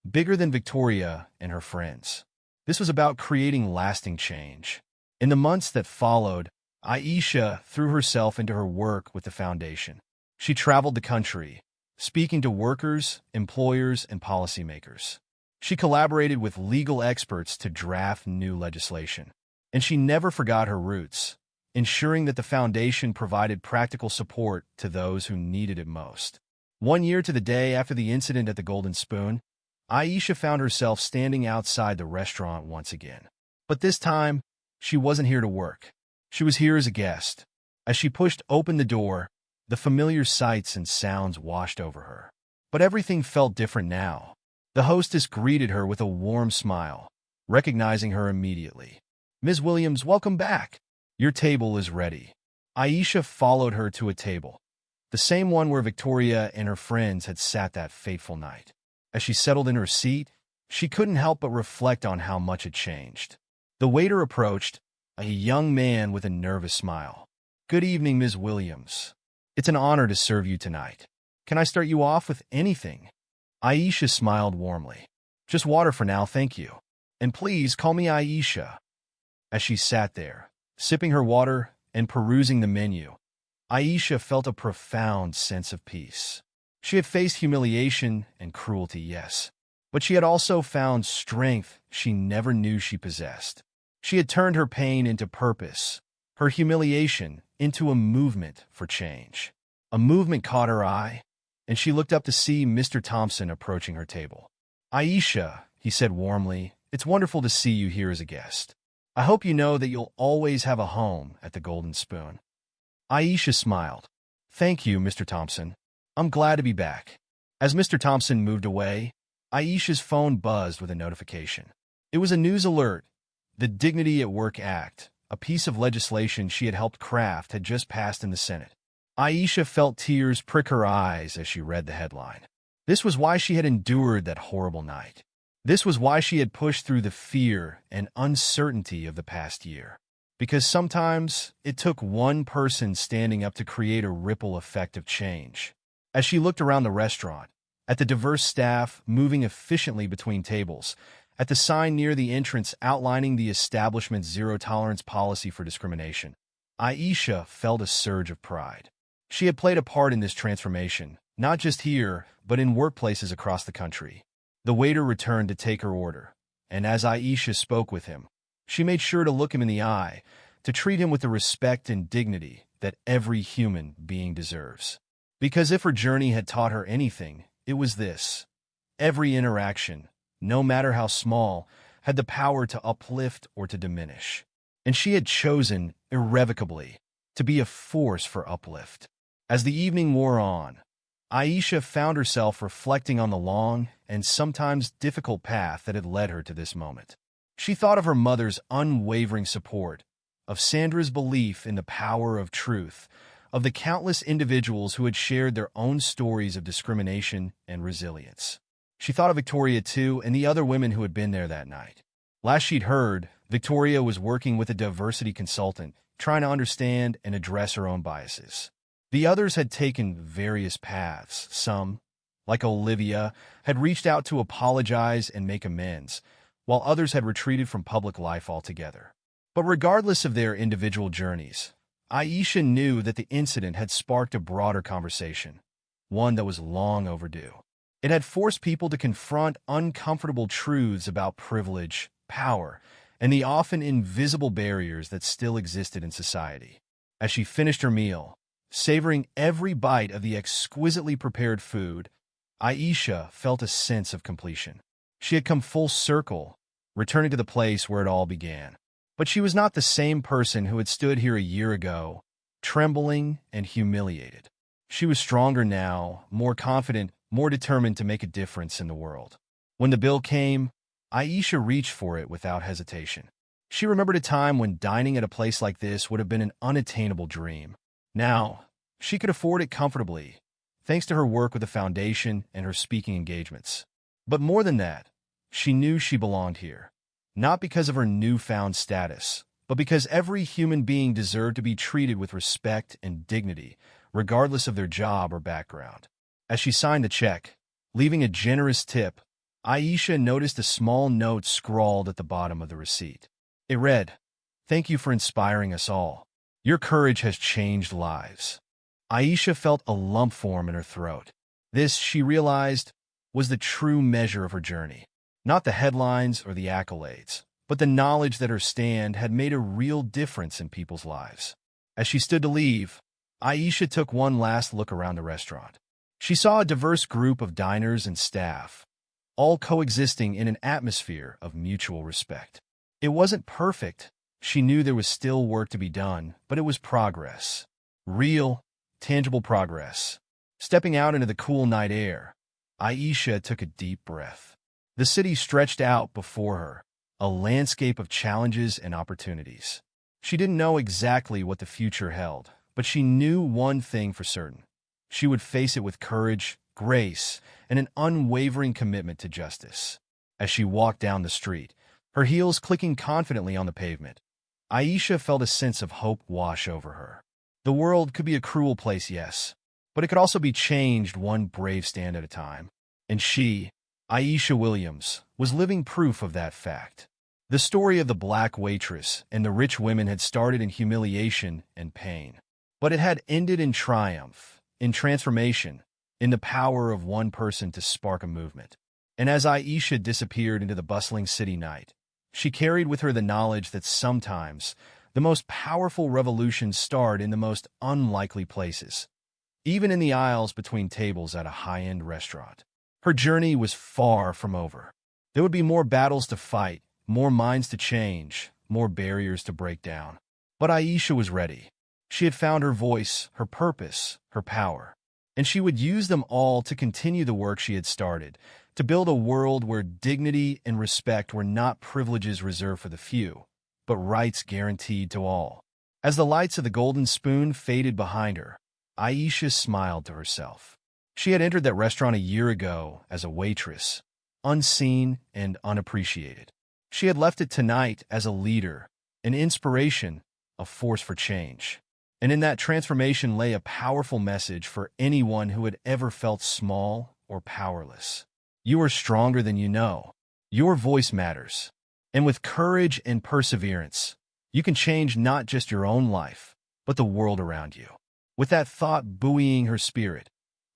bigger than Victoria and her friends. This was about creating lasting change. In the months that followed, Aisha threw herself into her work with the foundation. She traveled the country, speaking to workers, employers, and policymakers. She collaborated with legal experts to draft new legislation. And she never forgot her roots, ensuring that the foundation provided practical support to those who needed it most. 1 year to the day after the incident at the Golden Spoon, Aisha found herself standing outside the restaurant once again. But this time, she wasn't here to work. She was here as a guest. As she pushed open the door, the familiar sights and sounds washed over her. But everything felt different now. The hostess greeted her with a warm smile, recognizing her immediately. Ms. Williams, welcome back. Your table is ready. Aisha followed her to a table, the same one where Victoria and her friends had sat that fateful night. As she settled in her seat, she couldn't help but reflect on how much had changed. The waiter approached, a young man with a nervous smile. Good evening, Ms. Williams. It's an honor to serve you tonight. Can I start you off with anything? Aisha smiled warmly. Just water for now, thank you. And please call me Aisha. As she sat there, sipping her water and perusing the menu, Aisha felt a profound sense of peace. She had faced humiliation and cruelty, yes, but she had also found strength she never knew she possessed. She had turned her pain into purpose, her humiliation into a movement for change. A movement caught her eye, and she looked up to see Mr. Thompson approaching her table. Aisha, he said warmly, it's wonderful to see you here as a guest. I hope you know that you'll always have a home at the Golden Spoon. Aisha smiled. Thank you, Mr. Thompson. I'm glad to be back. As Mr. Thompson moved away, Aisha's phone buzzed with a notification. It was a news alert. The Dignity at Work Act, a piece of legislation she had helped craft, had just passed in the Senate. Aisha felt tears prick her eyes as she read the headline. This was why she had endured that horrible night. This was why she had pushed through the fear and uncertainty of the past year. Because sometimes it took one person standing up to create a ripple effect of change. As she looked around the restaurant, at the diverse staff moving efficiently between tables, at the sign near the entrance outlining the establishment's zero-tolerance policy for discrimination, Aisha felt a surge of pride. She had played a part in this transformation, not just here, but in workplaces across the country. The waiter returned to take her order, and as Aisha spoke with him, she made sure to look him in the eye, to treat him with the respect and dignity that every human being deserves. Because if her journey had taught her anything, it was this. Every interaction, no matter how small, had the power to uplift or to diminish. And she had chosen, irrevocably, to be a force for uplift. As the evening wore on, Aisha found herself reflecting on the long and sometimes difficult path that had led her to this moment. She thought of her mother's unwavering support, of Sandra's belief in the power of truth, of the countless individuals who had shared their own stories of discrimination and resilience. She thought of Victoria too and the other women who had been there that night. Last she'd heard, Victoria was working with a diversity consultant, trying to understand and address her own biases. The others had taken various paths. Some, like Olivia, had reached out to apologize and make amends, while others had retreated from public life altogether. But regardless of their individual journeys, Aisha knew that the incident had sparked a broader conversation, one that was long overdue. It had forced people to confront uncomfortable truths about privilege, power, and the often invisible barriers that still existed in society. As she finished her meal, savoring every bite of the exquisitely prepared food, Aisha felt a sense of completion. She had come full circle, returning to the place where it all began. But she was not the same person who had stood here a year ago, trembling and humiliated. She was stronger now, more confident, more determined to make a difference in the world. When the bill came, Aisha reached for it without hesitation. She remembered a time when dining at a place like this would have been an unattainable dream. Now, she could afford it comfortably, thanks to her work with the foundation and her speaking engagements. But more than that, she knew she belonged here, not because of her newfound status, but because every human being deserved to be treated with respect and dignity, regardless of their job or background. As she signed the check, leaving a generous tip, Aisha noticed a small note scrawled at the bottom of the receipt. It read, "Thank you for inspiring us all. Your courage has changed lives." Aisha felt a lump form in her throat. This, she realized, was the true measure of her journey. Not the headlines or the accolades, but the knowledge that her stand had made a real difference in people's lives. As she stood to leave, Aisha took one last look around the restaurant. She saw a diverse group of diners and staff, all coexisting in an atmosphere of mutual respect. It wasn't perfect. She knew there was still work to be done, but it was progress. Real, tangible progress. Stepping out into the cool night air, Aisha took a deep breath. The city stretched out before her, a landscape of challenges and opportunities. She didn't know exactly what the future held, but she knew one thing for certain. She would face it with courage, grace, and an unwavering commitment to justice. As she walked down the street, her heels clicking confidently on the pavement, Aisha felt a sense of hope wash over her. The world could be a cruel place, yes, but it could also be changed one brave stand at a time. And she, Aisha Williams, was living proof of that fact. The story of the black waitress and the rich women had started in humiliation and pain, but it had ended in triumph, in transformation, in the power of one person to spark a movement. And as Aisha disappeared into the bustling city night, she carried with her the knowledge that sometimes the most powerful revolutions start in the most unlikely places, even in the aisles between tables at a high-end restaurant. Her journey was far from over. There would be more battles to fight, more minds to change, more barriers to break down. But Aisha was ready. She had found her voice, her purpose, her power. And she would use them all to continue the work she had started, to build a world where dignity and respect were not privileges reserved for the few, but rights guaranteed to all. As the lights of the Golden Spoon faded behind her, Aisha smiled to herself. She had entered that restaurant a year ago as a waitress, unseen and unappreciated. She had left it tonight as a leader, an inspiration, a force for change. And in that transformation lay a powerful message for anyone who had ever felt small or powerless. You are stronger than you know. Your voice matters. And with courage and perseverance, you can change not just your own life, but the world around you. With that thought buoying her spirit,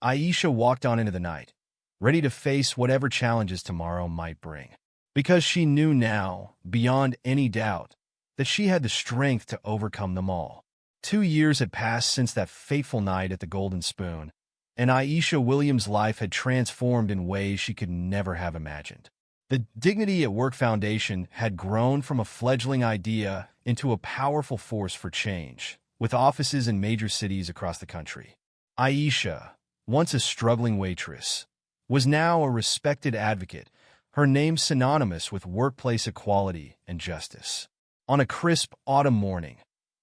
Aisha walked on into the night, ready to face whatever challenges tomorrow might bring. Because she knew now, beyond any doubt, that she had the strength to overcome them all. 2 years had passed since that fateful night at the Golden Spoon, and Aisha Williams' life had transformed in ways she could never have imagined. The Dignity at Work Foundation had grown from a fledgling idea into a powerful force for change, with offices in major cities across the country. Aisha, once a struggling waitress, was now a respected advocate, her name synonymous with workplace equality and justice. On a crisp autumn morning,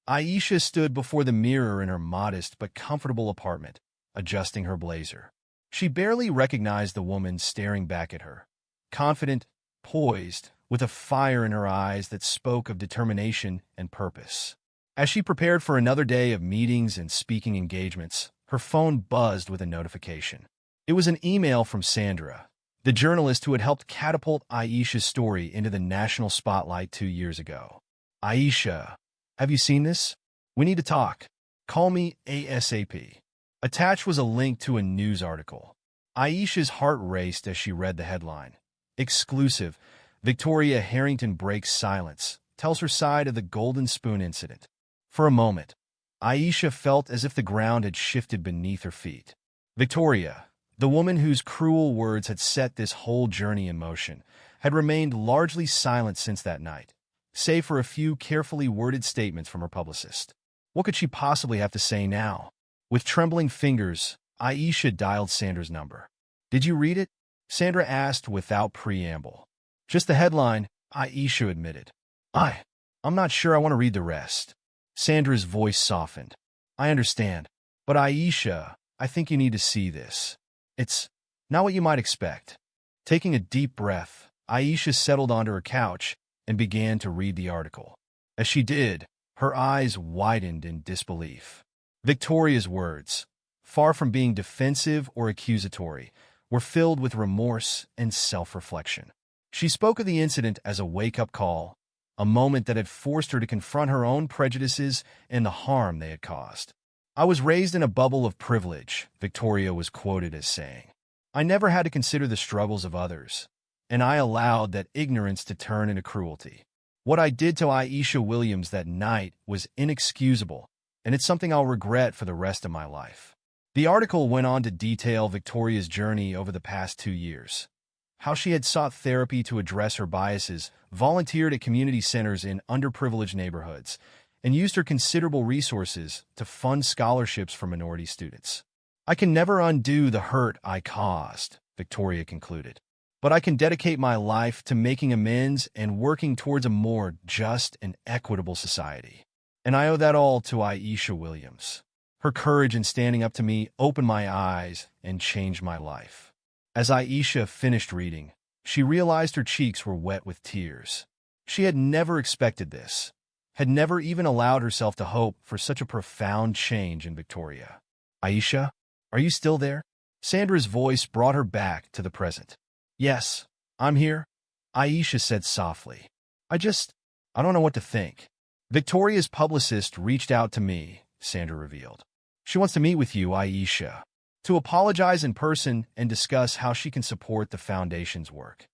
Aisha stood before the mirror in her modest but comfortable apartment, adjusting her blazer. She barely recognized the woman staring back at her, confident, poised, with a fire in her eyes that spoke of determination and purpose. As she prepared for another day of meetings and speaking engagements, her phone buzzed with a notification. It was an email from Sandra, the journalist who had helped catapult Aisha's story into the national spotlight 2 years ago. Aisha, have you seen this? We need to talk. Call me ASAP. Attached was a link to a news article. Aisha's heart raced as she read the headline. Exclusive. Victoria Harrington breaks silence, tells her side of the Golden Spoon incident. For a moment, Aisha felt as if the ground had shifted beneath her feet. Victoria, the woman whose cruel words had set this whole journey in motion, had remained largely silent since that night, save for a few carefully worded statements from her publicist. What could she possibly have to say now? With trembling fingers, Aisha dialed Sandra's number. "Did you read it?" Sandra asked without preamble. "Just the headline," Aisha admitted. I'm not sure I want to read the rest." Sandra's voice softened. "I understand. But Aisha, I think you need to see this. It's not what you might expect." Taking a deep breath, Aisha settled onto her couch and began to read the article. As she did, her eyes widened in disbelief. Victoria's words, far from being defensive or accusatory, were filled with remorse and self-reflection. She spoke of the incident as a wake-up call, a moment that had forced her to confront her own prejudices and the harm they had caused. "I was raised in a bubble of privilege," Victoria was quoted as saying. "I never had to consider the struggles of others, and I allowed that ignorance to turn into cruelty. What I did to Aisha Williams that night was inexcusable, and it's something I'll regret for the rest of my life." The article went on to detail Victoria's journey over the past 2 years, how she had sought therapy to address her biases, volunteered at community centers in underprivileged neighborhoods, and used her considerable resources to fund scholarships for minority students. "I can never undo the hurt I caused," Victoria concluded, "but I can dedicate my life to making amends and working towards a more just and equitable society. And I owe that all to Aisha Williams. Her courage in standing up to me opened my eyes and changed my life." As Aisha finished reading, she realized her cheeks were wet with tears. She had never expected this, had never even allowed herself to hope for such a profound change in Victoria. "Aisha, are you still there?" Sandra's voice brought her back to the present. "Yes, I'm here," Aisha said softly. I don't know what to think." "Victoria's publicist reached out to me," Sandra revealed. "She wants to meet with you, Aisha, to apologize in person and discuss how she can support the Foundation's work."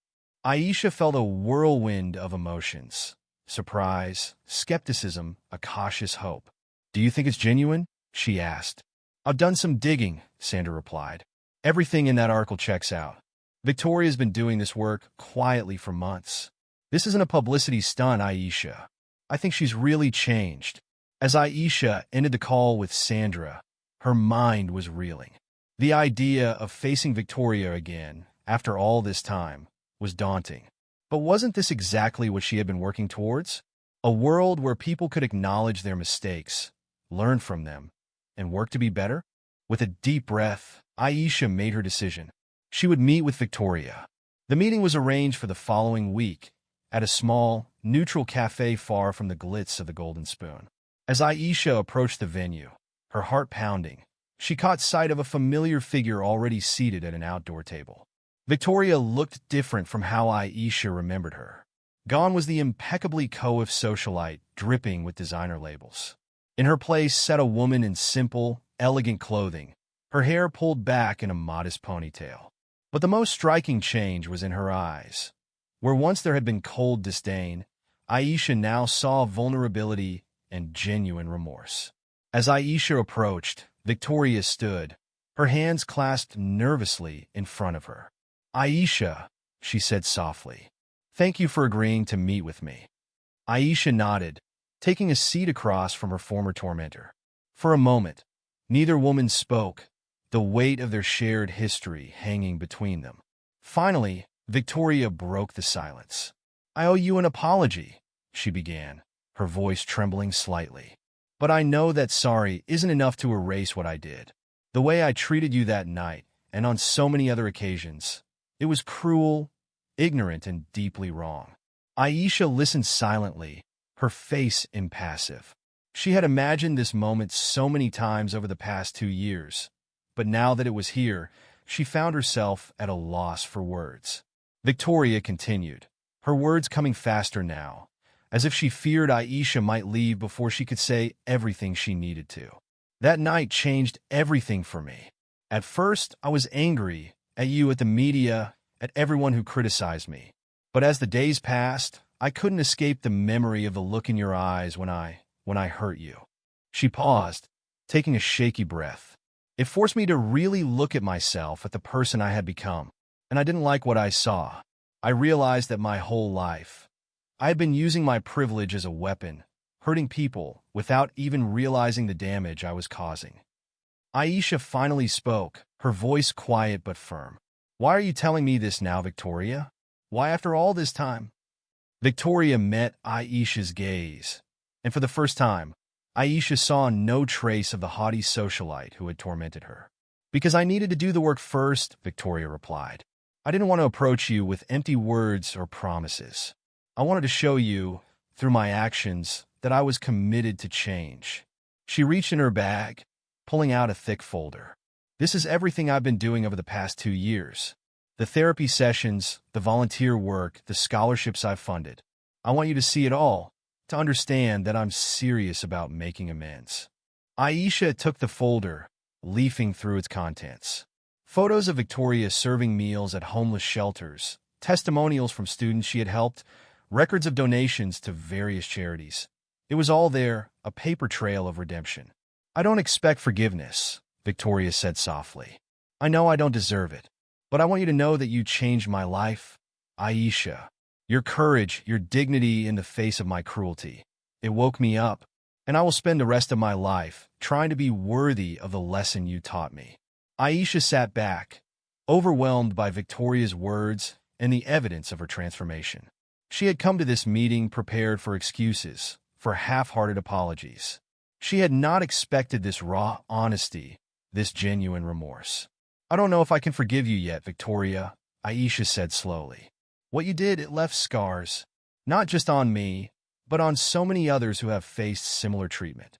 Aisha felt a whirlwind of emotions: surprise, skepticism, a cautious hope. "Do you think it's genuine?" she asked. "I've done some digging," Sandra replied. "Everything in that article checks out. Victoria's been doing this work quietly for months. This isn't a publicity stunt, Aisha. I think she's really changed." As Aisha ended the call with Sandra, her mind was reeling. The idea of facing Victoria again, after all this time, was daunting. But wasn't this exactly what she had been working towards? A world where people could acknowledge their mistakes, learn from them, and work to be better? With a deep breath, Aisha made her decision. She would meet with Victoria. The meeting was arranged for the following week, at a small, neutral cafe far from the glitz of the Golden Spoon. As Aisha approached the venue, her heart pounding, she caught sight of a familiar figure already seated at an outdoor table. Victoria looked different from how Aisha remembered her. Gone was the impeccably coiffed socialite dripping with designer labels. In her place sat a woman in simple, elegant clothing, her hair pulled back in a modest ponytail. But the most striking change was in her eyes. Where once there had been cold disdain, Aisha now saw vulnerability and genuine remorse. As Aisha approached, Victoria stood, her hands clasped nervously in front of her. "Aisha," she said softly, "thank you for agreeing to meet with me." Aisha nodded, taking a seat across from her former tormentor. For a moment, neither woman spoke, the weight of their shared history hanging between them. Finally, Victoria broke the silence. "I owe you an apology," she began, her voice trembling slightly. But I know that sorry isn't enough to erase what I did. The way I treated you that night, and on so many other occasions, it was cruel, ignorant, and deeply wrong." Aisha listened silently, her face impassive. She had imagined this moment so many times over the past 2 years, but now that it was here, she found herself at a loss for words. Victoria continued, her words coming faster now, as if she feared Aisha might leave before she could say everything she needed to. "That night changed everything for me. At first, I was angry at you, at the media, at everyone who criticized me. But as the days passed, I couldn't escape the memory of the look in your eyes when I hurt you." She paused, taking a shaky breath. "It forced me to really look at myself, at the person I had become, and I didn't like what I saw. I realized that my whole life, I had been using my privilege as a weapon, hurting people without even realizing the damage I was causing." Aisha finally spoke, her voice quiet but firm. "Why are you telling me this now, Victoria? Why after all this time?" Victoria met Aisha's gaze, and for the first time, Aisha saw no trace of the haughty socialite who had tormented her. "Because I needed to do the work first," Victoria replied. "I didn't want to approach you with empty words or promises. I wanted to show you, through my actions, that I was committed to change." She reached in her bag, pulling out a thick folder. "This is everything I've been doing over the past 2 years. The therapy sessions, the volunteer work, the scholarships I've funded. I want you to see it all, to understand that I'm serious about making amends." Aisha took the folder, leafing through its contents. Photos of Victoria serving meals at homeless shelters, testimonials from students she had helped, records of donations to various charities. It was all there, a paper trail of redemption. "I don't expect forgiveness," Victoria said softly. "I know I don't deserve it. But I want you to know that you changed my life, Aisha. Your courage, your dignity in the face of my cruelty. It woke me up, and I will spend the rest of my life trying to be worthy of the lesson you taught me." Aisha sat back, overwhelmed by Victoria's words and the evidence of her transformation. She had come to this meeting prepared for excuses, for half-hearted apologies. She had not expected this raw honesty, this genuine remorse. "I don't know if I can forgive you yet, Victoria," Aisha said slowly. "What you did, it left scars, not just on me, but on so many others who have faced similar treatment."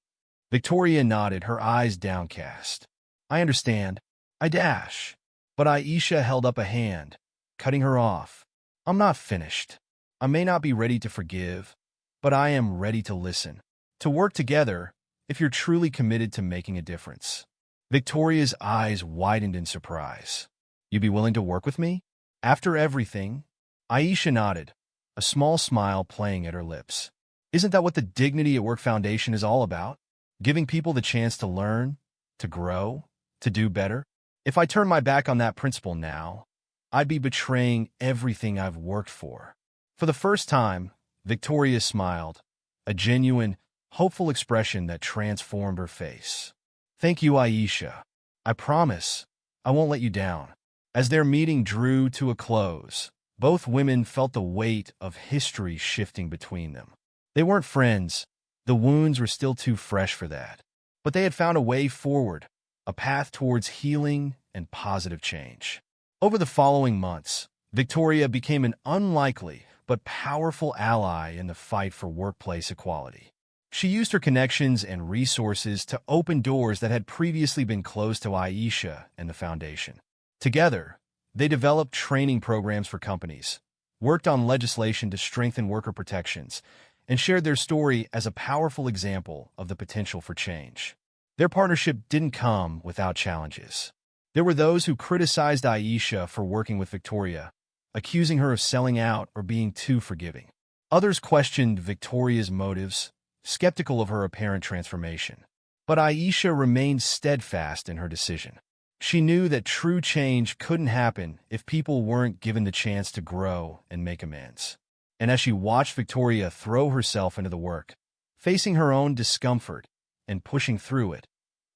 Victoria nodded, her eyes downcast. "I understand. I dash." But Aisha held up a hand, cutting her off. "I'm not finished. I may not be ready to forgive, but I am ready to listen, to work together, if you're truly committed to making a difference." Victoria's eyes widened in surprise. "You'd be willing to work with me? After everything?" Aisha nodded, a small smile playing at her lips. "Isn't that what the Dignity at Work Foundation is all about? Giving people the chance to learn, to grow, to do better? If I turn my back on that principle now, I'd be betraying everything I've worked for." For the first time, Victoria smiled, a genuine, hopeful expression that transformed her face. "Thank you, Aisha. I promise I won't let you down." As their meeting drew to a close, both women felt the weight of history shifting between them. They weren't friends. The wounds were still too fresh for that. But they had found a way forward, a path towards healing and positive change. Over the following months, Victoria became an unlikely but powerful ally in the fight for workplace equality. She used her connections and resources to open doors that had previously been closed to Aisha and the foundation. Together, they developed training programs for companies, worked on legislation to strengthen worker protections, and shared their story as a powerful example of the potential for change. Their partnership didn't come without challenges. There were those who criticized Aisha for working with Victoria, accusing her of selling out or being too forgiving. Others questioned Victoria's motives, skeptical of her apparent transformation. But Aisha remained steadfast in her decision. She knew that true change couldn't happen if people weren't given the chance to grow and make amends. And as she watched Victoria throw herself into the work, facing her own discomfort and pushing through it,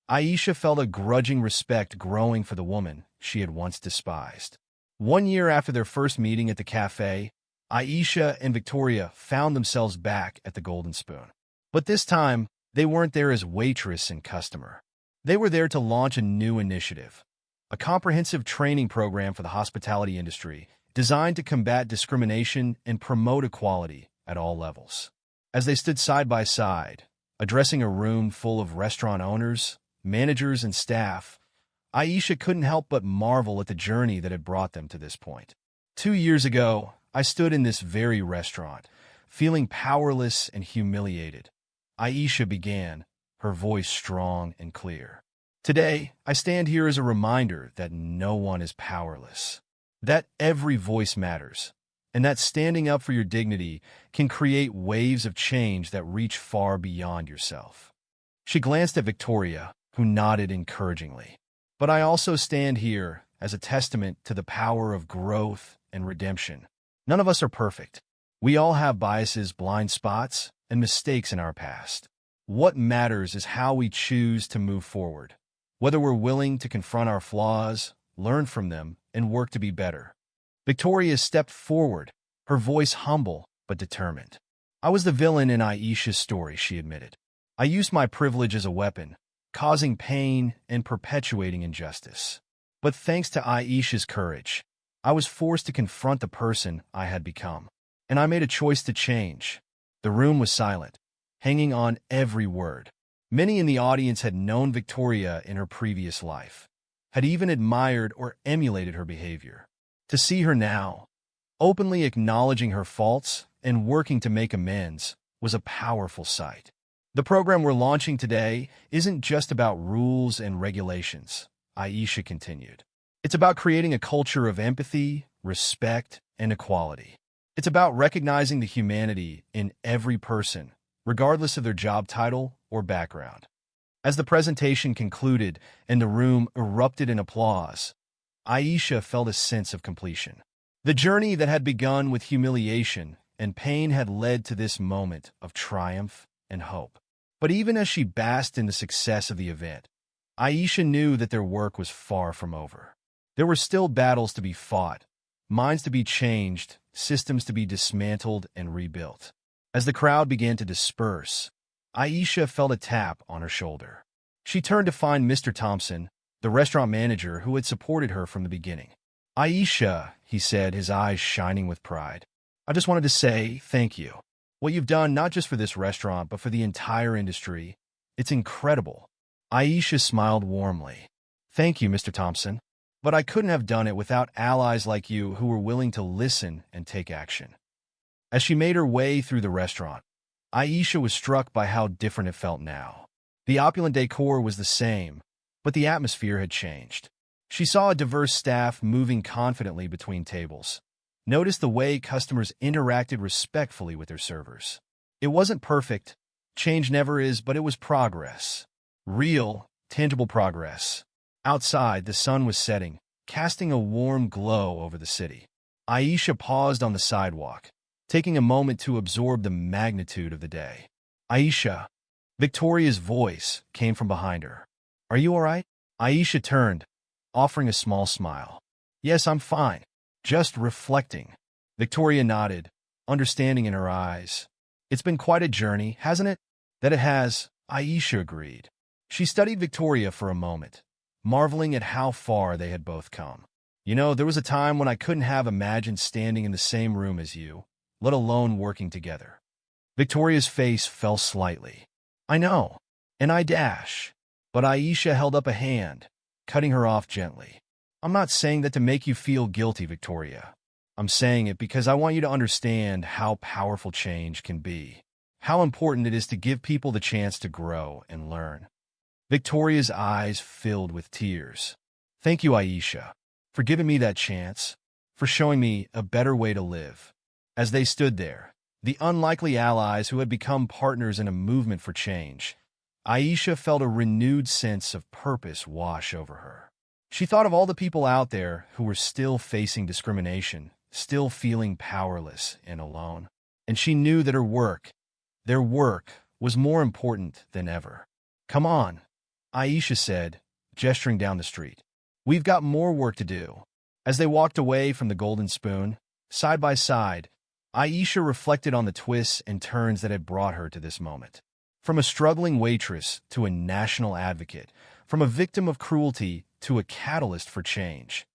Aisha felt a grudging respect growing for the woman she had once despised. 1 year after their first meeting at the cafe, Aisha and Victoria found themselves back at the Golden Spoon. But this time, They weren't there as waitress and customer. They were there to launch a new initiative, a comprehensive training program for the hospitality industry designed to combat discrimination and promote equality at all levels. As they stood side by side, addressing a room full of restaurant owners, managers, and staff, Aisha couldn't help but marvel at the journey that had brought them to this point. 2 years ago, I stood in this very restaurant, feeling powerless and humiliated. Aisha began, her voice strong and clear. Today, I stand here as a reminder that no one is powerless, that every voice matters, and that standing up for your dignity can create waves of change that reach far beyond yourself. She glanced at Victoria, who nodded encouragingly. But I also stand here as a testament to the power of growth and redemption. None of us are perfect. We all have biases, blind spots, and mistakes in our past. What matters is how we choose to move forward, whether we're willing to confront our flaws, learn from them, and work to be better. Victoria stepped forward, her voice humble but determined. I was the villain in Aisha's story, she admitted. I used my privilege as a weapon, causing pain and perpetuating injustice. But thanks to Aisha's courage, I was forced to confront the person I had become. And I made a choice to change. The room was silent, hanging on every word. Many in the audience had known Victoria in her previous life, had even admired or emulated her behavior. To see her now, openly acknowledging her faults and working to make amends, was a powerful sight. The program we're launching today isn't just about rules and regulations, Aisha continued. It's about creating a culture of empathy, respect, and equality. It's about recognizing the humanity in every person, regardless of their job title or background. As the presentation concluded and the room erupted in applause, Aisha felt a sense of completion. The journey that had begun with humiliation and pain had led to this moment of triumph and hope. But even as she basked in the success of the event, Aisha knew that their work was far from over. There were still battles to be fought, minds to be changed, systems to be dismantled and rebuilt. As the crowd began to disperse, Aisha felt a tap on her shoulder. She turned to find Mr. Thompson, the restaurant manager who had supported her from the beginning. Aisha, he said, his eyes shining with pride. I just wanted to say thank you. What you've done not just for this restaurant, but for the entire industry, it's incredible. Aisha smiled warmly. Thank you, Mr. Thompson. But I couldn't have done it without allies like you who were willing to listen and take action. As she made her way through the restaurant, Aisha was struck by how different it felt now. The opulent decor was the same, but the atmosphere had changed. She saw a diverse staff moving confidently between tables. Noticed the way customers interacted respectfully with their servers. It wasn't perfect. Change never is, but it was progress. Real, tangible progress. Outside, the sun was setting, casting a warm glow over the city. Aisha paused on the sidewalk, taking a moment to absorb the magnitude of the day. Aisha, Victoria's voice came from behind her. Are you all right? Aisha turned, offering a small smile. Yes, I'm fine. Just reflecting. Victoria nodded, understanding in her eyes. It's been quite a journey, hasn't it? That it has, Aisha agreed. She studied Victoria for a moment, marveling at how far they had both come. You know, there was a time when I couldn't have imagined standing in the same room as you, let alone working together. Victoria's face fell slightly. I know, and I dash. But Aisha held up a hand, cutting her off gently. I'm not saying that to make you feel guilty, Victoria. I'm saying it because I want you to understand how powerful change can be, how important it is to give people the chance to grow and learn. Victoria's eyes filled with tears. Thank you, Aisha, for giving me that chance, for showing me a better way to live. As they stood there, the unlikely allies who had become partners in a movement for change, Aisha felt a renewed sense of purpose wash over her. She thought of all the people out there who were still facing discrimination, still feeling powerless and alone. And she knew that their work, was more important than ever. Come on, Aisha said, gesturing down the street. We've got more work to do. As they walked away from the Golden Spoon, side by side, Aisha reflected on the twists and turns that had brought her to this moment. From a struggling waitress to a national advocate, from a victim of cruelty to a catalyst for change.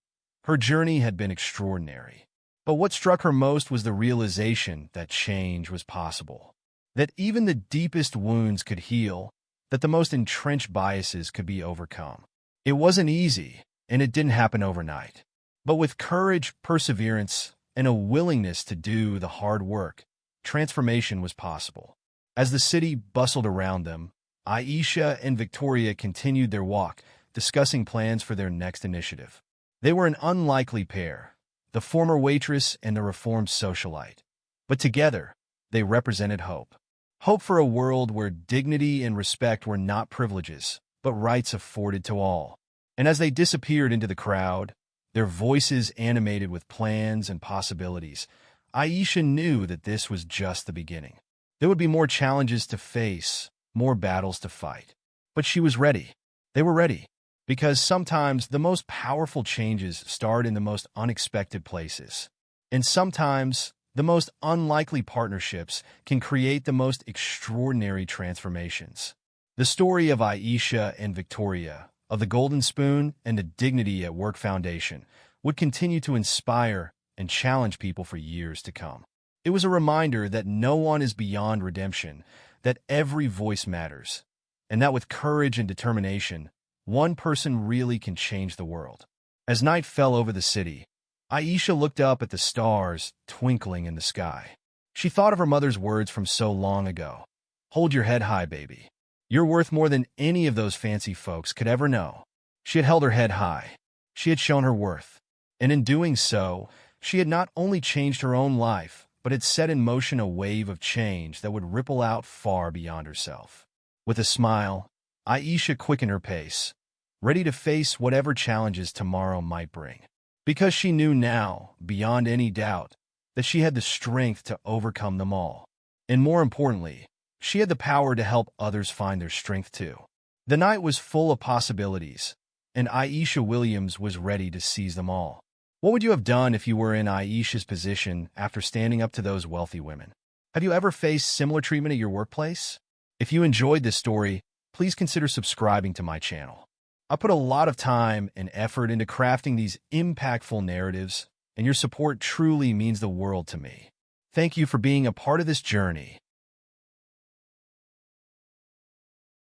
Her journey had been extraordinary. But what struck her most was the realization that change was possible. That even the deepest wounds could heal, that the most entrenched biases could be overcome. It wasn't easy, and it didn't happen overnight. But with courage, perseverance, and a willingness to do the hard work, transformation was possible. As the city bustled around them, Aisha and Victoria continued their walk, discussing plans for their next initiative. They were an unlikely pair, the former waitress and the reformed socialite. But together, they represented hope. Hope for a world where dignity and respect were not privileges, but rights afforded to all. And as they disappeared into the crowd, their voices animated with plans and possibilities, Aisha knew that this was just the beginning. There would be more challenges to face, more battles to fight. But she was ready. They were ready. Because sometimes the most powerful changes start in the most unexpected places. And sometimes the most unlikely partnerships can create the most extraordinary transformations. The story of Aisha and Victoria, of the Golden Spoon and the Dignity at Work Foundation, would continue to inspire and challenge people for years to come. It was a reminder that no one is beyond redemption, that every voice matters, and that with courage and determination, one person really can change the world. As night fell over the city, Aisha looked up at the stars twinkling in the sky. She thought of her mother's words from so long ago. Hold your head high, baby. You're worth more than any of those fancy folks could ever know. She had held her head high. She had shown her worth. And in doing so, she had not only changed her own life, but had set in motion a wave of change that would ripple out far beyond herself. With a smile, Aisha quickened her pace, ready to face whatever challenges tomorrow might bring. Because she knew now, beyond any doubt, that she had the strength to overcome them all. And more importantly, she had the power to help others find their strength too. The night was full of possibilities, and Aisha Williams was ready to seize them all. What would you have done if you were in Aisha's position after standing up to those wealthy women? Have you ever faced similar treatment at your workplace? If you enjoyed this story, please consider subscribing to my channel. I put a lot of time and effort into crafting these impactful narratives, and your support truly means the world to me. Thank you for being a part of this journey.